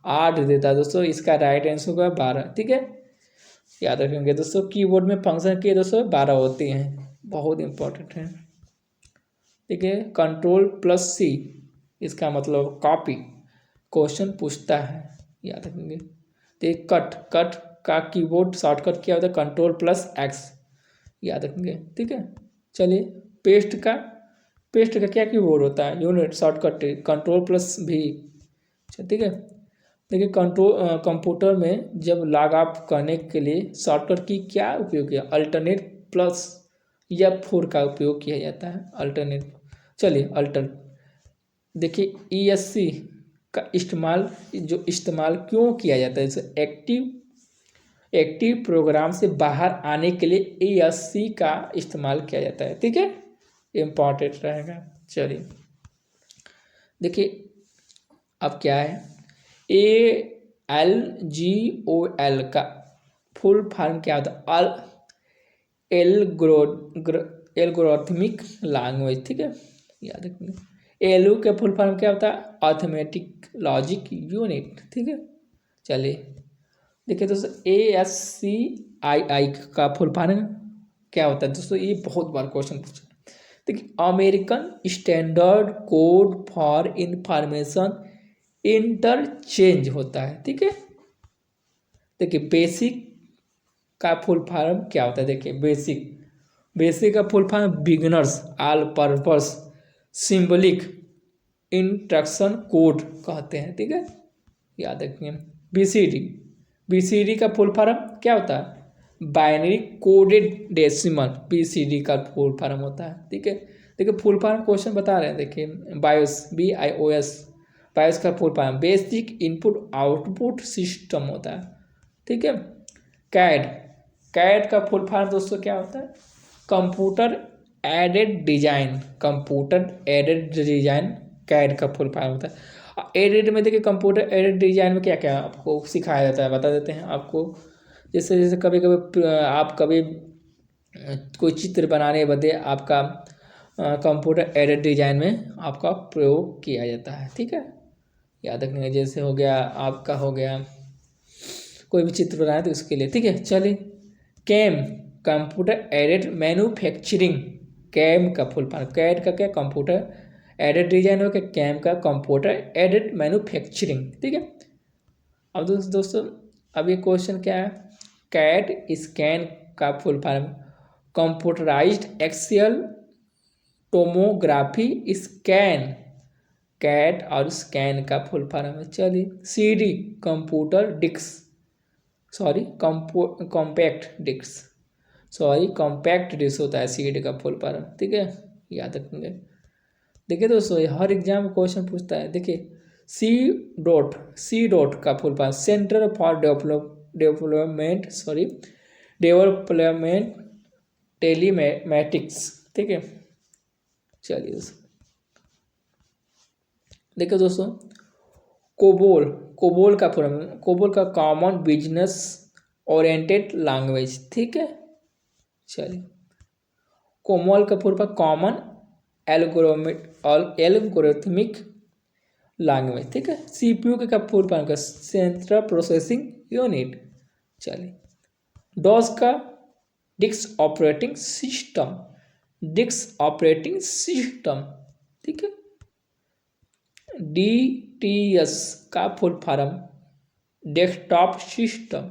8 देता है दोस्तों। इसका राइट आंसर होगा 12। ठीक है, याद रखेंगे दोस्तों कीबोर्ड में फंक्शन की दोस्तों 12 होती हैं, बहुत इंपॉर्टेंट है। ठीक है, कंट्रोल प्लस C इसका मतलब कॉपी, क्वेश्चन पूछता है, याद रखेंगे। तो कट का कीबोर्ड शॉर्टकट क्या होता है, कंट्रोल प्लस X, याद रखेंगे। ठीक है, चलिए पेस्ट का क्या कीबोर्ड होता है, unit shortcut control plus V। ठीक है, देखिए कंप्यूटर में जब लॉग ऑफ करने के लिए शॉर्टकट की क्या उपयोग किया, अल्टरनेट प्लस F4 का उपयोग किया जाता है, अल्टरनेट। चलिए देखिए ESC का इस्तेमाल क्यों किया जाता है, जैसे एक्टिव प्रोग्राम से बाहर आने के लिए ESC का इस्तेमाल किया जाता है। ठीक है, इम्पॉर्टेंट रहेगा। चलिए देखिए अब क्या है, ALGOL का फुल फॉर्म क्या होता है? Algorithmic language. ठीक है, याद रखिए। एलयू के फुल फॉर्म क्या होता है? Arithmetic logic unit. ठीक है, चलिए देखिए दोस्तों, ASCII का फुल फॉर्म क्या होता है दोस्तों? ये बहुत बार क्वेश्चन पूछा। देखिए, American standard code for information interchange होता है। ठीक है, देखिए बेसिक का फुल फॉर्म क्या होता है? देखिए बेसिक का full form beginners all purpose symbolic instruction code कहते हैं। ठीक है, याद रखिए। बीसीडी का फुल फॉर्म क्या होता है? बाइनरी कोडेड डेसिमल बीसीडी का फुल फॉर्म होता है। ठीक है, देखिए फुल फॉर्म क्वेश्चन बता रहे हैं। देखिए बायोस BIOS, बायोस का full form basic input output system होता है। ठीक है, कैड का फुल फॉर्म दोस्तों क्या होता है? कंप्यूटर एडेड डिजाइन, कैड का फुल फॉर्म होता है। एडेड में देखिए, कंप्यूटर एडेड डिजाइन में क्या क्या आपको सिखाया जाता है बता देते हैं आपको। जैसे जैसे कभी कभी आप कभी कोई चित्र बनाने बदले आपका कंप्यूटर एडेड डिजाइन में आपका प्रयोग किया जाता है। ठीक है, याद रखने, जैसे हो गया आपका, हो गया कोई भी चित्र बनाए तो उसके लिए। ठीक है, चलिए CAM computer aided manufacturing, CAM का फुल फॉर्म, कैड का क्या? कंप्यूटर एडेड डिजाइन हो गया, कैम का कंप्यूटर एडेड मैन्युफैक्चरिंग। ठीक है, अब दोस्तों अब ये क्वेश्चन क्या है? कैट स्कैन का full form computerised axial tomography scan, CAT और स्कैन का फुल फॉर्म है। चलिए CD computer disc, sorry compact disc होता है CD का फुल फॉर्म। ठीक है, याद रखेंगे। देखिए दोस्तों, हर एग्जाम में क्वेश्चन पूछता है। देखिए सी डॉट का full form centre for development telematics. ठीक है, चलिए दोस्तों देखिए दोस्तों, कोबोल का फुल फॉर्म, कोबोल का कॉमन बिजनेस ओरिएंटेड लैंग्वेज। ठीक है, चलिए कोमोल का full form common algorithmic language. ठीक है, CPU का फुल फॉर्म का सेंट्रल प्रोसेसिंग यूनिट। चलिए डॉस का डिस्क ऑपरेटिंग सिस्टम। ठीक है, DTS का फुल फॉर्म डेस्कटॉप सिस्टम।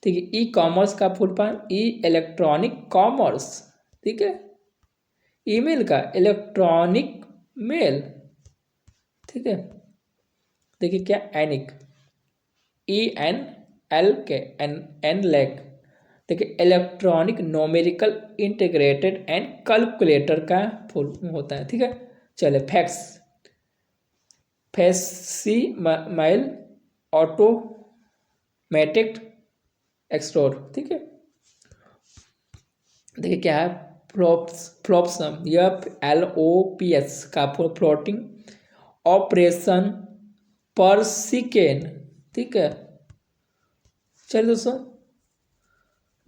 ठीक है, E-कॉमर्स का फुल फॉर्म इलेक्ट्रॉनिक कॉमर्स। ठीक है, ईमेल का इलेक्ट्रॉनिक मेल। ठीक है, देखिए क्या? ENLEC। देखिए electronic numerical integrated and calculator का फुल होता है। ठीक है, चले फैक्सिमाइल ऑटोमेटिक एक्सट्रोड। ठीक है, देखिए क्या है? फ्लॉप्सम FLOPS का फुल फ्लोटिंग ऑपरेशन पर सेकेंड। ठीक है, चलिए दोस्तों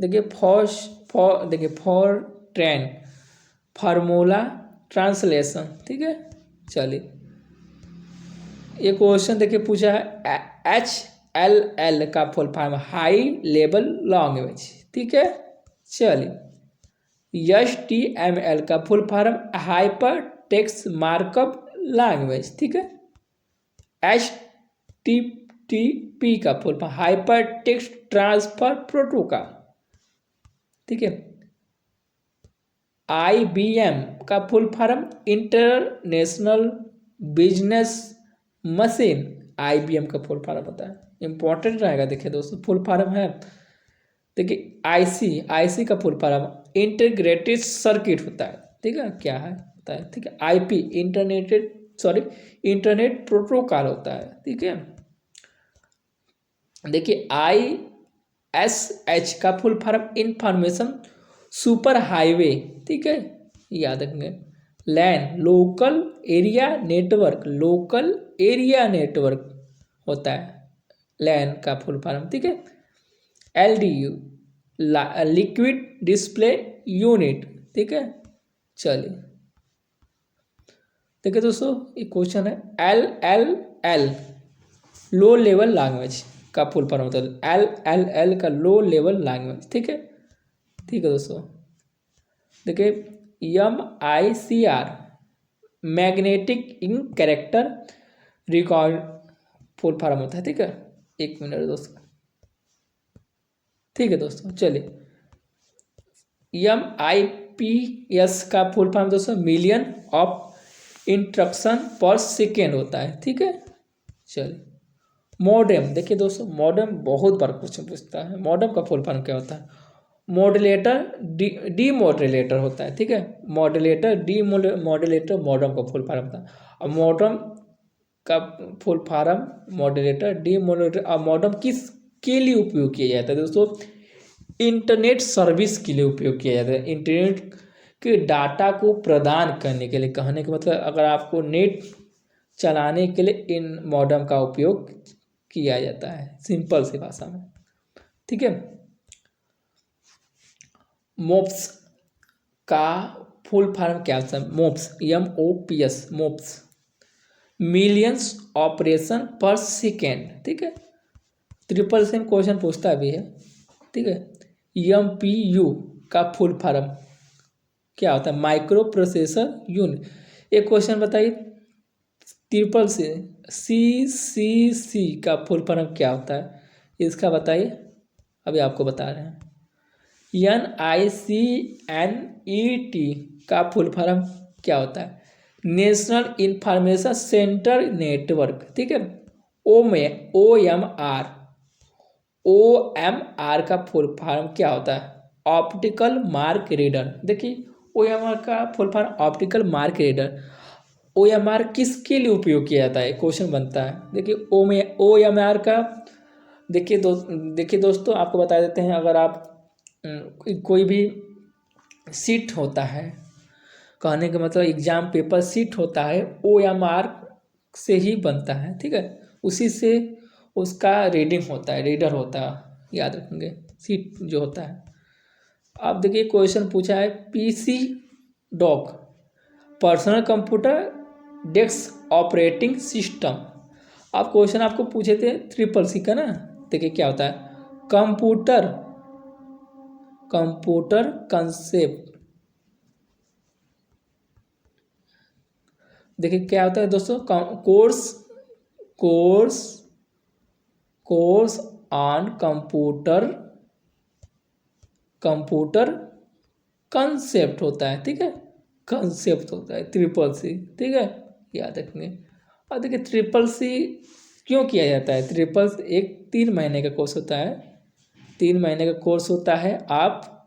देखिए फॉर ट्रेन फार्मूला ट्रांसलेशन। ठीक है, चलिए ये क्वेश्चन देखिए पूछा है HLL का full form high level language. ठीक है, चलिए HTML का full form hyper text markup language. ठीक है, HTTP का full form hyper text transfer protocol. ठीक है, IBM का full form international business machine. IBM का फुल फॉर्म होता है, इंपॉर्टेंट रहेगा। देखिए दोस्तों फुल फॉर्म है। देखिए IC का फुल फॉर्म इंटीग्रेटेड सर्किट होता है। ठीक है, क्या है होता है? ठीक है, IP इंटरनेट प्रोटोकॉल होता है। ठीक है, देखिए SH का full form information super highway, ठीक है, याद रखेंगे। LAN local area network, local area network होता है लैन का फुल फॉर्म, ठीक है। LDU लिक्विड डिस्प्ले यूनिट, ठीक है। चलिए देखिए दोस्तों, एक क्वेश्चन है LLL लो लेवल लैंग्वेज का फुल फॉर्म होता है LLL का लो लेवल लैंग्वेज, ठीक है। ठीक है दोस्तों, देखिए MICR magnetic ink character record full form होता है, ठीक है। एक मिनट दोस्तों, ठीक है दोस्तों। चलिए MIPS का फुल फॉर्म दोस्तों मिलियन ऑफ इंस्ट्रक्शन पर सेकेंड होता है, ठीक है। चलिए मॉडेम, देखिए दोस्तों मॉडेम बहुत बार क्वेश्चन पूछता है, मॉडेम का फुल फॉर्म क्या होता है। मॉड्यूलेटर डी मॉड्यूलेटर होता है, ठीक है। मॉड्यूलेटर डी मॉड्यूलेटर मॉडेम का फुल फॉर्म होता है। और मॉडेम का full form modulator D modulator. और मॉडेम किस के लिए उपयोग किया जाता है दोस्तों, इंटरनेट सर्विस के लिए उपयोग किया जाता है, इंटरनेट के डाटा को प्रदान करने के लिए। कहने का मतलब अगर आपको नेट चलाने के लिए इन मॉडेम का उपयोग किया जाता है, सिंपल सी भाषा में, ठीक है। मोप्स का फुल फॉर्म क्या होता है, मोप्स MOPS मोप्स मिलियंस ऑपरेशन पर सेकेंड, ठीक है। ट्रिपल सेम क्वेश्चन पूछता भी है, ठीक है। MPU का फुल फॉर्म क्या होता है, माइक्रो प्रोसेसर यूनिट। एक क्वेश्चन बताइए ट्रिपल CCC का फुल फॉर्म क्या होता है, इसका बताइए, अभी आपको बता रहे हैं। NICNET का फुल फॉर्म क्या होता है, नेशनल इंफॉर्मेशन सेंटर नेटवर्क, ठीक है। OMR का फुल फॉर्म क्या होता है, ऑप्टिकल मार्क रीडर। देखिए OMR का full form optical mark reader. OMR किसके लिए उपयोग किया जाता है, क्वेश्चन बनता है। देखिए OMR का देखिए दोस्तों आपको बता देते हैं, अगर आप कोई भी सीट होता है, कहने का मतलब एग्जाम पेपर सीट होता है, OMR से ही बनता है, ठीक है। उसी से उसका रीडिंग होता है, रीडर होता है, याद रखेंगे, सीट जो होता है। अब देखिए क्वेश्चन पूछा है PC doc personal computer desk operating system. अब क्वेश्चन आपको पूछे थे CCC का ना, देखिए क्या होता है, कंप्यूटर कंसेप्ट। देखिए क्या होता है दोस्तों, कोर्स ऑन कंप्यूटर कंसेप्ट होता है, ठीक है। कंसेप्ट होता है CCC, ठीक है, याद रखेंगे। और देखिए CCC क्यों किया जाता है, CCC एक 3 महीने का कोर्स होता है, 3 महीने का कोर्स होता है, आप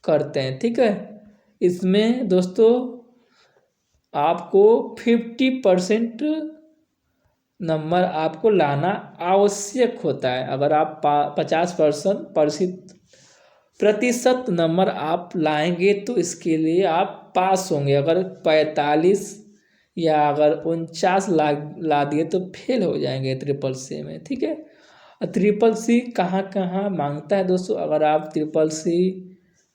करते हैं, ठीक है। इसमें दोस्तों आपको 50% नंबर आपको लाना आवश्यक होता है। अगर आप 50% नंबर आप लाएंगे तो इसके लिए आप पास होंगे। अगर 45 या अगर 49 ला दिए तो फेल हो जाएंगे CCC में, ठीक है। CCC कहाँ कहाँ मांगता है दोस्तों, अगर आप CCC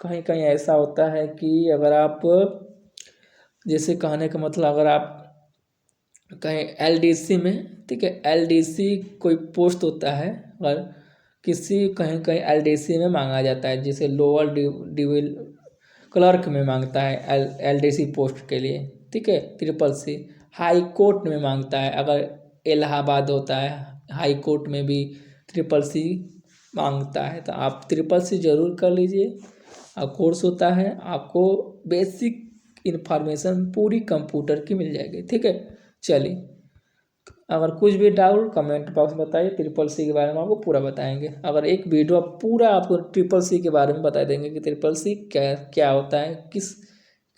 कहीं कहीं ऐसा होता है कि अगर आप जैसे कहने का मतलब अगर आप कहीं LDC में, ठीक है, LDC कोई पोस्ट होता है, अगर किसी कहीं कहीं LDC में मांगा जाता है, जैसे लोअर डिविल क्लर्क में मांगता है LDC पोस्ट के लिए, ठीक है। CCC हाई कोर्ट में मांगता है, अगर इलाहाबाद होता है हाई कोर्ट में भी CCC मांगता है, तो आप CCC जरूर कर लीजिए। कोर्स होता है, आपको बेसिक इन्फॉर्मेशन पूरी कंप्यूटर की मिल जाएगी, ठीक है। चलिए अगर कुछ भी डाउट कमेंट बॉक्स में बताइए, CCC के बारे में आपको पूरा बताएंगे। अगर एक वीडियो पूरा आपको CCC के बारे में बता देंगे कि CCC क्या क्या होता है,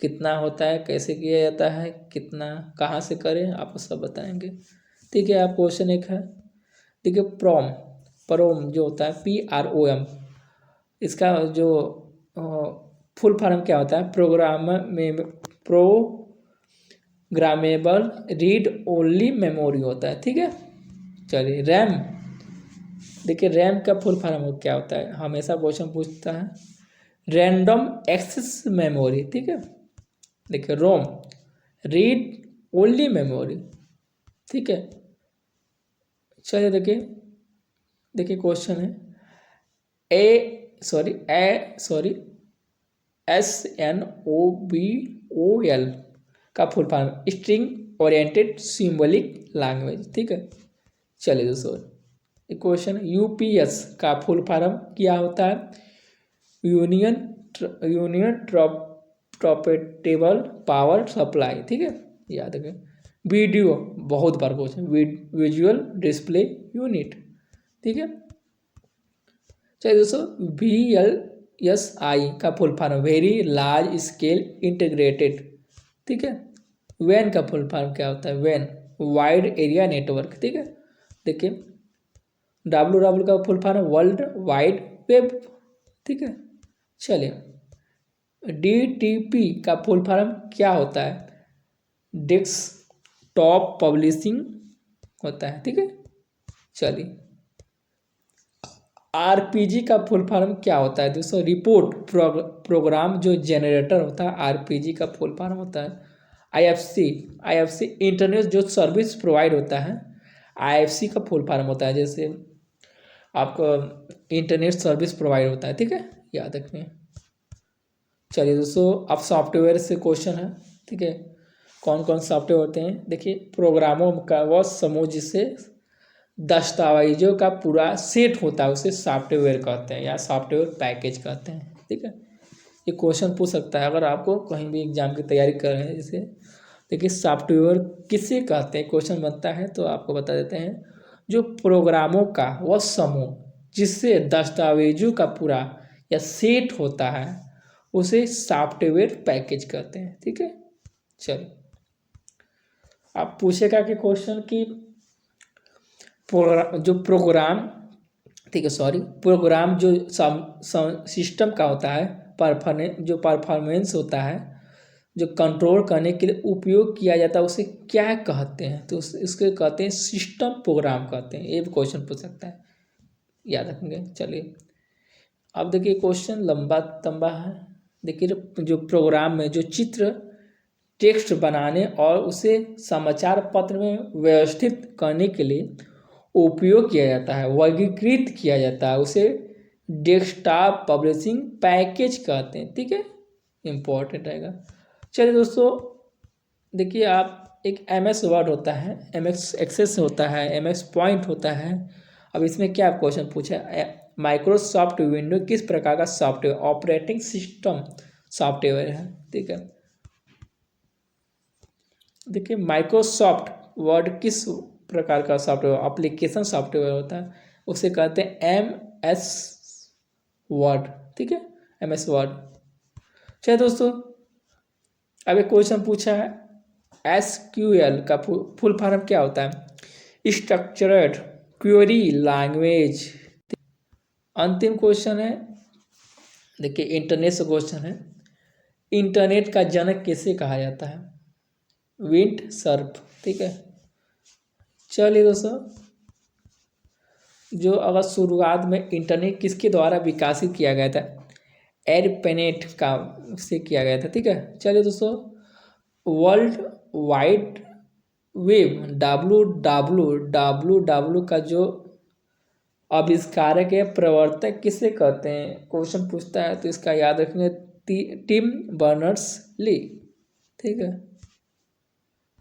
कितना होता है, कैसे किया जाता है, कितना कहाँ से करें, आपको सब बताएंगे, ठीक है। आप क्वेश्चन एक है, ठीक है। प्रोम जो होता है PROM, इसका जो फुल फॉर्म क्या होता है? प्रोग्रामेबल रीड ओनली मेमोरी होता है। ठीक है, चलिए रैम। देखिए रैम का फुल फॉर्म क्या होता है? हमेशा क्वेश्चन पूछता है। Random access memory. ठीक है, देखिए रोम रीड ओनली मेमोरी। ठीक है, चलिए देखिए क्वेश्चन है SNOBOL का full form string oriented symbolic language. ठीक है, चलिए दोस्तों एक क्वेश्चन UPS का फुल फॉर्म क्या होता है? Uninterruptible power supply. ठीक है, याद रखें। वीडियो, बहुत बार क्वेश्चन, विजुअल डिस्प्ले यूनिट। ठीक है, चलिए दोस्तों VLSI का full form very large scale integrated. ठीक है, वैन का फुल फॉर्म क्या होता है? वैन वाइड एरिया नेटवर्क। ठीक है, देखिए WW का full form world wide web. ठीक है, चलिए DTP का फुल फॉर्म क्या होता है? डेस्कटॉप पब्लिशिंग होता है। ठीक है, चलिए RPG का फुल फॉर्म क्या होता है दोस्तों? रिपोर्ट प्रोग्राम जो जनरेटर होता है, RPG का फुल फॉर्म होता है। IFC इंटरनेट जो सर्विस प्रोवाइड होता है, IFC का फुल फॉर्म होता है। जैसे आपको इंटरनेट सर्विस प्रोवाइड होता है। ठीक है, याद रखना। चलिए दोस्तों अब सॉफ्टवेयर से क्वेश्चन है। ठीक है, कौन कौन सॉफ्टवेयर होते हैं? देखिए प्रोग्रामों का वह समूह जिससे दस्तावेजों का पूरा सेट होता है उसे सॉफ्टवेयर कहते हैं या सॉफ्टवेयर पैकेज कहते हैं। ठीक है, ये क्वेश्चन पूछ सकता है अगर आपको कहीं भी एग्जाम की तैयारी कर रहे हैं। जैसे देखिए सॉफ्टवेयर किसे कहते हैं, क्वेश्चन बनता है तो आपको बता देते हैं। जो प्रोग्रामों का वह समूह जिससे दस्तावेजों का पूरा या सेट होता है उसे सॉफ्टवेयर पैकेज कहते हैं। ठीक है, चलिए आप पूछेगा कि क्वेश्चन की प्रोग्राम जो सिस्टम का होता है, परफॉर्मेंस होता है, जो कंट्रोल करने के लिए उपयोग किया जाता है उसे क्या कहते हैं? तो इसके कहते हैं सिस्टम प्रोग्राम कहते हैं। ये भी क्वेश्चन पूछ सकता है, याद रखेंगे। चलिए अब देखिए क्वेश्चन लंबा तंबा है। देखिए जो प्रोग्राम में जो चित्र टेक्स्ट बनाने और उसे समाचार पत्र में व्यवस्थित करने के लिए उपयोग किया जाता है, वर्गीकृत किया जाता है, उसे डेस्कटॉप पब्लिशिंग पैकेज कहते हैं। ठीक है, इम्पोर्टेंट रहेगा। चलिए दोस्तों देखिए आप एक MS वर्ड होता है, MS एक्सेस होता है, MS पॉइंट होता है। अब इसमें क्या क्वेश्चन पूछा है? माइक्रोसॉफ्ट विंडो किस प्रकार का सॉफ्टवेयर ऑपरेटिंग सिस्टम सॉफ्टवेयर है? ठीक है, देखिए माइक्रोसॉफ्ट वर्ड किस प्रकार का सॉफ्टवेयर एप्लीकेशन सॉफ्टवेयर होता है, उसे कहते हैं MS वर्ड। ठीक है, MS वर्ड। चलिए दोस्तों अब एक क्वेश्चन पूछा है SQL का फुल फॉर्म क्या होता है? Structured query language. अंतिम क्वेश्चन है, देखिए इंटरनेट से क्वेश्चन है। इंटरनेट का जनक किसे कहा जाता है? Wind Surf. ठीक है, चलिए दोस्तों जो अगर शुरुआत में इंटरनेट किसके द्वारा विकसित किया गया था? एरपेनेट का से किया गया था। ठीक है, चलिए दोस्तों वर्ल्ड वाइड वेब WWW का जो आविष्कारक है, प्रवर्तक किसे कहते हैं? क्वेश्चन पूछता है तो इसका याद रखेंगे टिम बर्नर्स-ली। ठीक है,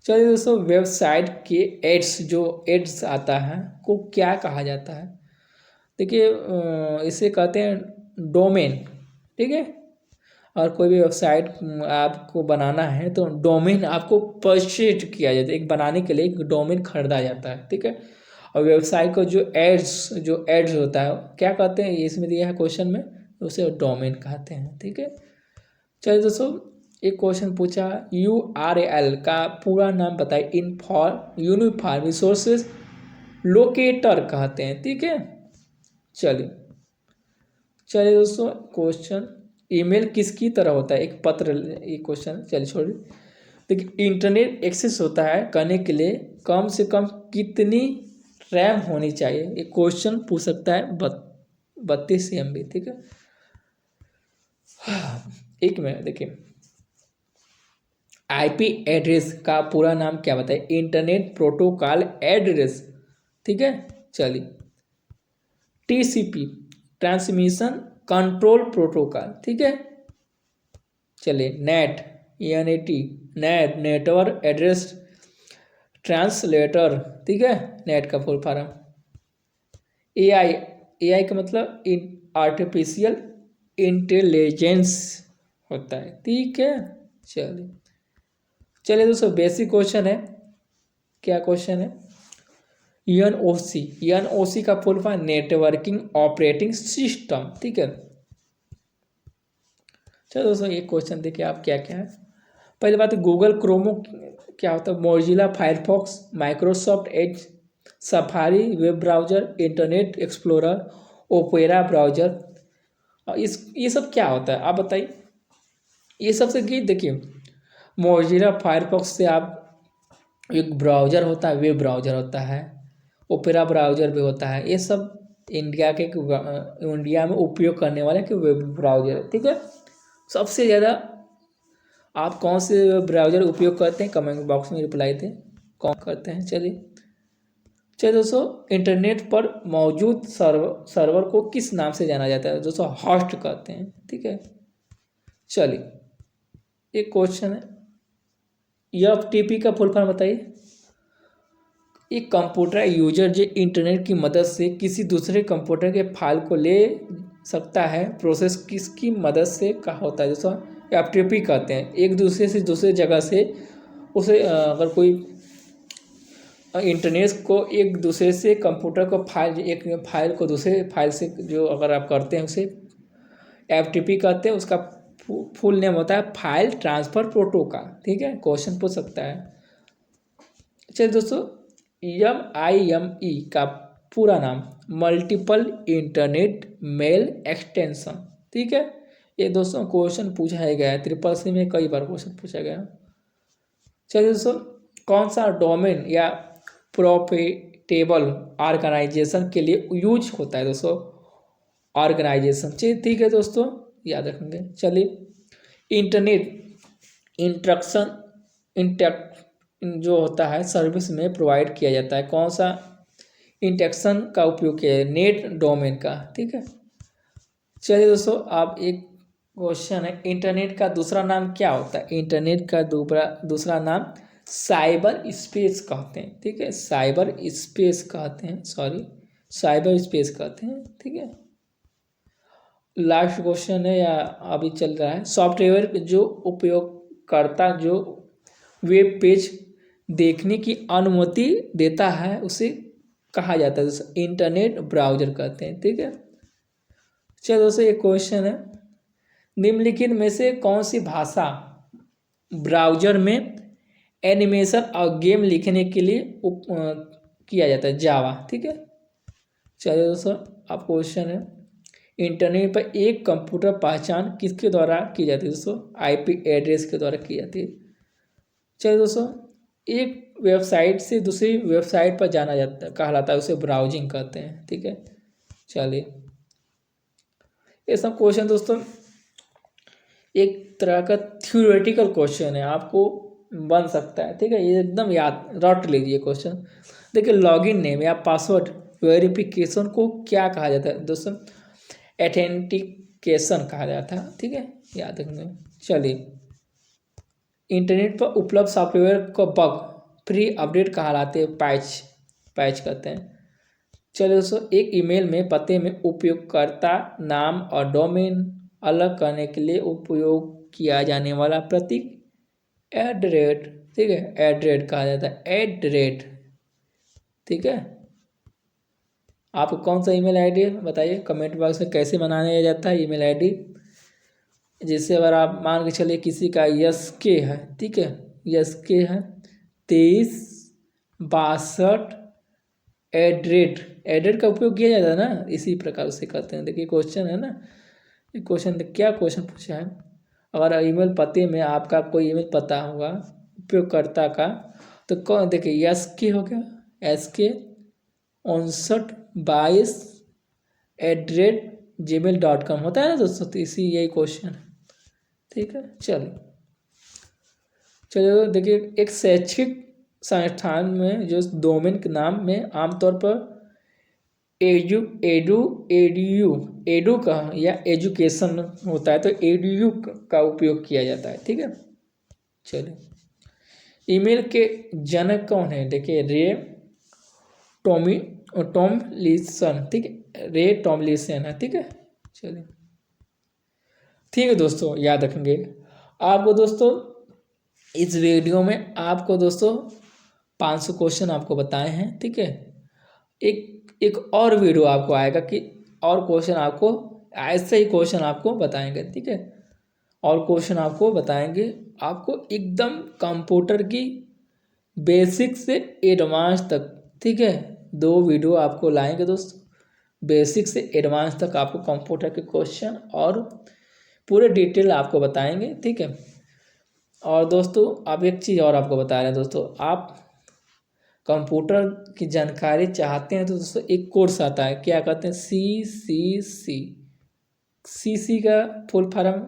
चलिए दोस्तों वेबसाइट के एड्स आता है को क्या कहा जाता है? देखिए इसे कहते हैं डोमेन। ठीक है, और कोई भी वेबसाइट आपको बनाना है तो डोमेन आपको परचेज किया जाता है। एक बनाने के लिए एक डोमेन खरीदा जाता है। ठीक है, और वेबसाइट को जो एड्स होता है क्या कहते हैं? इसमें दिया है क्वेश्चन में, उसे डोमेन कहते हैं। ठीक है, चलिए दोस्तों एक क्वेश्चन पूछा URL का पूरा नाम बताइए। यूनिफॉर्म रिसोर्सेज लोकेटर कहते हैं। ठीक है, चलिए चलिए दोस्तों, क्वेश्चन ईमेल किसकी तरह होता है, एक पत्र, ये क्वेश्चन चलिए छोड़िए। देखिए, इंटरनेट एक्सेस होता है करने के लिए कम से कम कितनी रैम होनी चाहिए, एक क्वेश्चन पूछ सकता है 32 MB, ठीक है। एक मिनट, देखिए आईपी एड्रेस का पूरा नाम क्या बताए, इंटरनेट प्रोटोकॉल एड्रेस, ठीक है। चलिए, टीसीपी ट्रांसमिशन कंट्रोल प्रोटोकॉल, ठीक है। चलिए, net NAT net network address translator, ठीक है, नेट का फुल फॉर्म। एआई एआई का मतलब आर्टिफिशियल इंटेलिजेंस होता है, ठीक है। चलिए चलिए दोस्तों, बेसिक क्वेश्चन है, क्या क्वेश्चन है, एनओसी का full form networking operating system, ठीक है। चलो दोस्तों, एक क्वेश्चन देखिए आप क्या क्या है। पहली बात, गूगल क्रोमो क्या होता है, Mozilla Firefox, Microsoft Edge, safari web browser, internet explorer, opera browser, और ये सब क्या होता है आप बताइए। ये सबसे की देखिए, मोजिला फायरफॉक्स से आप, एक ब्राउज़र होता है, वेब ब्राउज़र होता है, ओपेरा ब्राउज़र भी होता है, ये सब इंडिया में उपयोग करने वाले के वेब ब्राउज़र है, ठीक है। सबसे ज़्यादा आप कौन से ब्राउज़र उपयोग करते हैं, कमेंट बॉक्स में रिप्लाई दें, कौन करते हैं। चलिए दोस्तों, इंटरनेट पर मौजूद सर्वर को किस नाम से जाना जाता है दोस्तों, होस्ट कहते हैं, ठीक है। चलिए, एक क्वेश्चन है, एफटीपी का फुल फॉर्म बताइए। एक कंप्यूटर यूजर जो इंटरनेट की मदद से किसी दूसरे कंप्यूटर के फाइल को ले सकता है, प्रोसेस किसकी मदद से का होता है दोस्तों, एफटीपी कहते हैं। एक दूसरे से दूसरे जगह से उसे अगर कोई इंटरनेट को एक दूसरे से कंप्यूटर को एक फाइल को दूसरे फाइल से जो अगर आप करते हैं उसे एफटीपी कहते हैं। उसका फुल नेम होता है फाइल ट्रांसफ़र प्रोटोकॉल, ठीक है, क्वेश्चन पूछ सकता है। चलिए दोस्तों, MIME का पूरा नाम मल्टीपल इंटरनेट मेल एक्सटेंशन, ठीक है। ये दोस्तों क्वेश्चन पूछा ही गया है, CCC में कई बार क्वेश्चन पूछा गया। चलिए दोस्तों, कौन सा डोमेन या प्रॉफिटेबल ऑर्गेनाइजेशन के लिए यूज होता है दोस्तों, ऑर्गेनाइजेशन, चलिए ठीक है दोस्तों, याद रखेंगे। चलिए, इंटरनेट जो होता है सर्विस में प्रोवाइड किया जाता है, कौन सा इंटेक्शन का उपयोग किया है, नेट डोमेन का, ठीक है। चलिए दोस्तों, आप एक क्वेश्चन है, इंटरनेट का दूसरा नाम क्या होता है, इंटरनेट का दूसरा नाम साइबर स्पेस कहते हैं, ठीक है, साइबर स्पेस कहते हैं, ठीक है। लास्ट क्वेश्चन है या अभी चल रहा है, सॉफ्टवेयर जो उपयोगकर्ता जो वेब पेज देखने की अनुमति देता है उसे कहा जाता है दोस्तों, इंटरनेट ब्राउज़र कहते हैं, ठीक है। चलो दोस्तों, एक क्वेश्चन है, निम्नलिखित में से कौन सी भाषा ब्राउज़र में एनिमेशन और गेम लिखने के लिए किया जाता है, जावा, ठीक है। चलिए दोस्तों, आप क्वेश्चन है, इंटरनेट पर एक कंप्यूटर पहचान किसके द्वारा की जाती है दोस्तों, आईपी एड्रेस के द्वारा की जाती है। चलिए दोस्तों, एक वेबसाइट से दूसरी वेबसाइट पर जाना जाता कहलाता है, उसे ब्राउजिंग कहते हैं, ठीक है। चलिए, ये सब क्वेश्चन दोस्तों एक तरह का थ्योरेटिकल क्वेश्चन है, आपको बन सकता है, ठीक है, ये एकदम याद रट लीजिए क्वेश्चन। देखिए, लॉगिन नेम या पासवर्ड वेरिफिकेशन को क्या कहा जाता है दोस्तों, ऑथेंटिकेशन कहा जाता है, ठीक है, याद रखना। चलिए, इंटरनेट पर उपलब्ध सॉफ्टवेयर को बग फ्री अपडेट कहलाते हैं, पैच कहते हैं। चलिए दोस्तों, एक ईमेल में पते में उपयोगकर्ता नाम और डोमेन अलग करने के लिए उपयोग किया जाने वाला प्रतीक @, ठीक है, @ कहा जाता है, @, ठीक है। आपको कौन सा ईमेल आईडी है बताइए कमेंट बॉक्स में, कैसे बनाया जाता है ईमेल आईडी। जैसे अगर आप मान के चलिए किसी का SK है, ठीक है, SK है 2362 एडेड का उपयोग किया जाता है ना, इसी प्रकार से करते हैं। देखिए क्वेश्चन है ना, ये क्वेश्चन क्या क्वेश्चन पूछा है, अगर ईमेल पते में आपका कोई ईमेल पता होगा उपयोगकर्ता का, तो कौन, देखिए SK हो गया, SK 5922@gmail.com होता है ना दोस्तों, तो इसी यही क्वेश्चन है। ठीक है, चलिए देखिए, एक शैक्षिक संस्थान में जो डोमेन के नाम में आमतौर पर एडू का या एजुकेशन होता है, तो एडू का उपयोग किया जाता है। ठीक है, चलिए ईमेल के जनक कौन है, देखिए टॉमलिंसन, ठीक है, रे टॉमलिंसन है। ठीक है, चलिए ठीक है दोस्तों, याद रखेंगे। आपको दोस्तों इस वीडियो में आपको दोस्तों 500 क्वेश्चन आपको बताए हैं। ठीक है, एक और वीडियो आपको आएगा कि और क्वेश्चन आपको ऐसे ही क्वेश्चन आपको बताएंगे। ठीक है, और क्वेश्चन आपको बताएंगे, आपको एकदम कंप्यूटर की बेसिक से एडवांस तक। ठीक है, 2 वीडियो आपको लाएंगे दोस्तों, बेसिक से एडवांस तक आपको कंप्यूटर के क्वेश्चन और पूरे डिटेल आपको बताएंगे। ठीक है, और दोस्तों आप एक चीज़ और आपको बता रहे हैं दोस्तों, आप कंप्यूटर की जानकारी चाहते हैं तो दोस्तों एक कोर्स आता है, क्या कहते हैं, CC का full form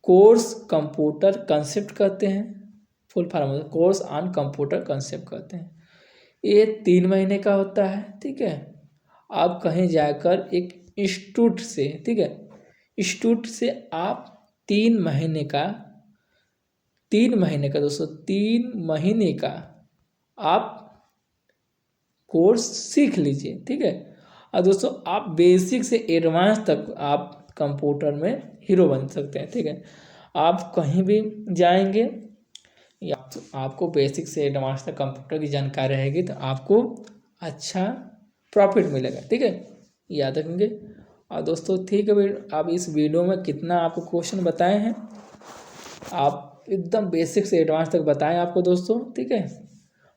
course computer concept कहते हैं, full form course on computer concept कहते हैं। ये 3 महीने का होता है। ठीक है, आप कहीं जाकर एक इंस्टीट्यूट से, ठीक है, इंस्टीट्यूट से आप 3 महीने का दोस्तों 3 महीने का आप कोर्स सीख लीजिए। ठीक है, और दोस्तों आप बेसिक से एडवांस तक आप कंप्यूटर में हीरो बन सकते हैं। ठीक है, आप कहीं भी जाएंगे या आपको बेसिक से एडवांस तक कंप्यूटर की जानकारी रहेगी तो आपको अच्छा प्रॉफिट मिलेगा। ठीक है, याद रखेंगे। और दोस्तों ठीक है, आप इस वीडियो में कितना आपको क्वेश्चन बताए हैं, आप एकदम बेसिक से एडवांस तक बताएं आपको दोस्तों। ठीक है,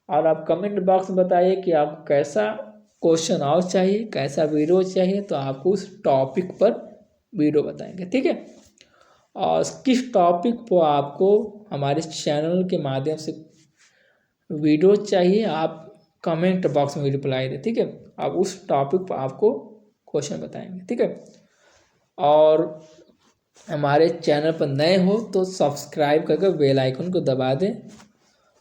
और आप कमेंट बॉक्स में बताइए कि आपको कैसा क्वेश्चन और चाहिए, कैसा वीडियो चाहिए, तो आपको उस टॉपिक पर वीडियो बताएंगे। ठीक है, और किस टॉपिक पर आपको हमारे चैनल के माध्यम से वीडियो चाहिए, आप कमेंट बॉक्स में रिप्लाई दें। ठीक है, आप उस टॉपिक पर आपको क्वेश्चन बताएंगे। ठीक है, और हमारे चैनल पर नए हो तो सब्सक्राइब करके बेल आइकन को दबा दें,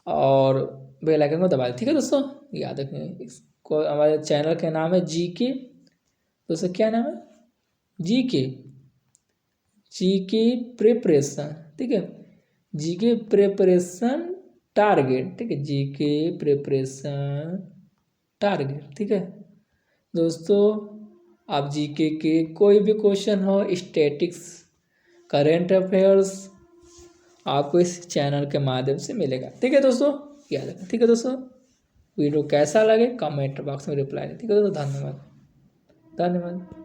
और बेल आइकन को दबा दें। ठीक है दोस्तों, याद रखें, इसको हमारे चैनल का नाम है GK, दोस्तों क्या नाम है, GK प्रिपरेशन। ठीक है, GK प्रिपरेशन टारगेट। ठीक है, GK प्रिपरेशन टारगेट। ठीक है दोस्तों, आप GK के कोई भी क्वेश्चन हो, स्टैटिक्स, करेंट अफेयर्स, आपको इस चैनल के माध्यम से मिलेगा। ठीक है दोस्तों, याद रखें। ठीक है दोस्तों, वीडियो कैसा लगे कमेंट बॉक्स में रिप्लाई दें। ठीक है दोस्तों, धन्यवाद।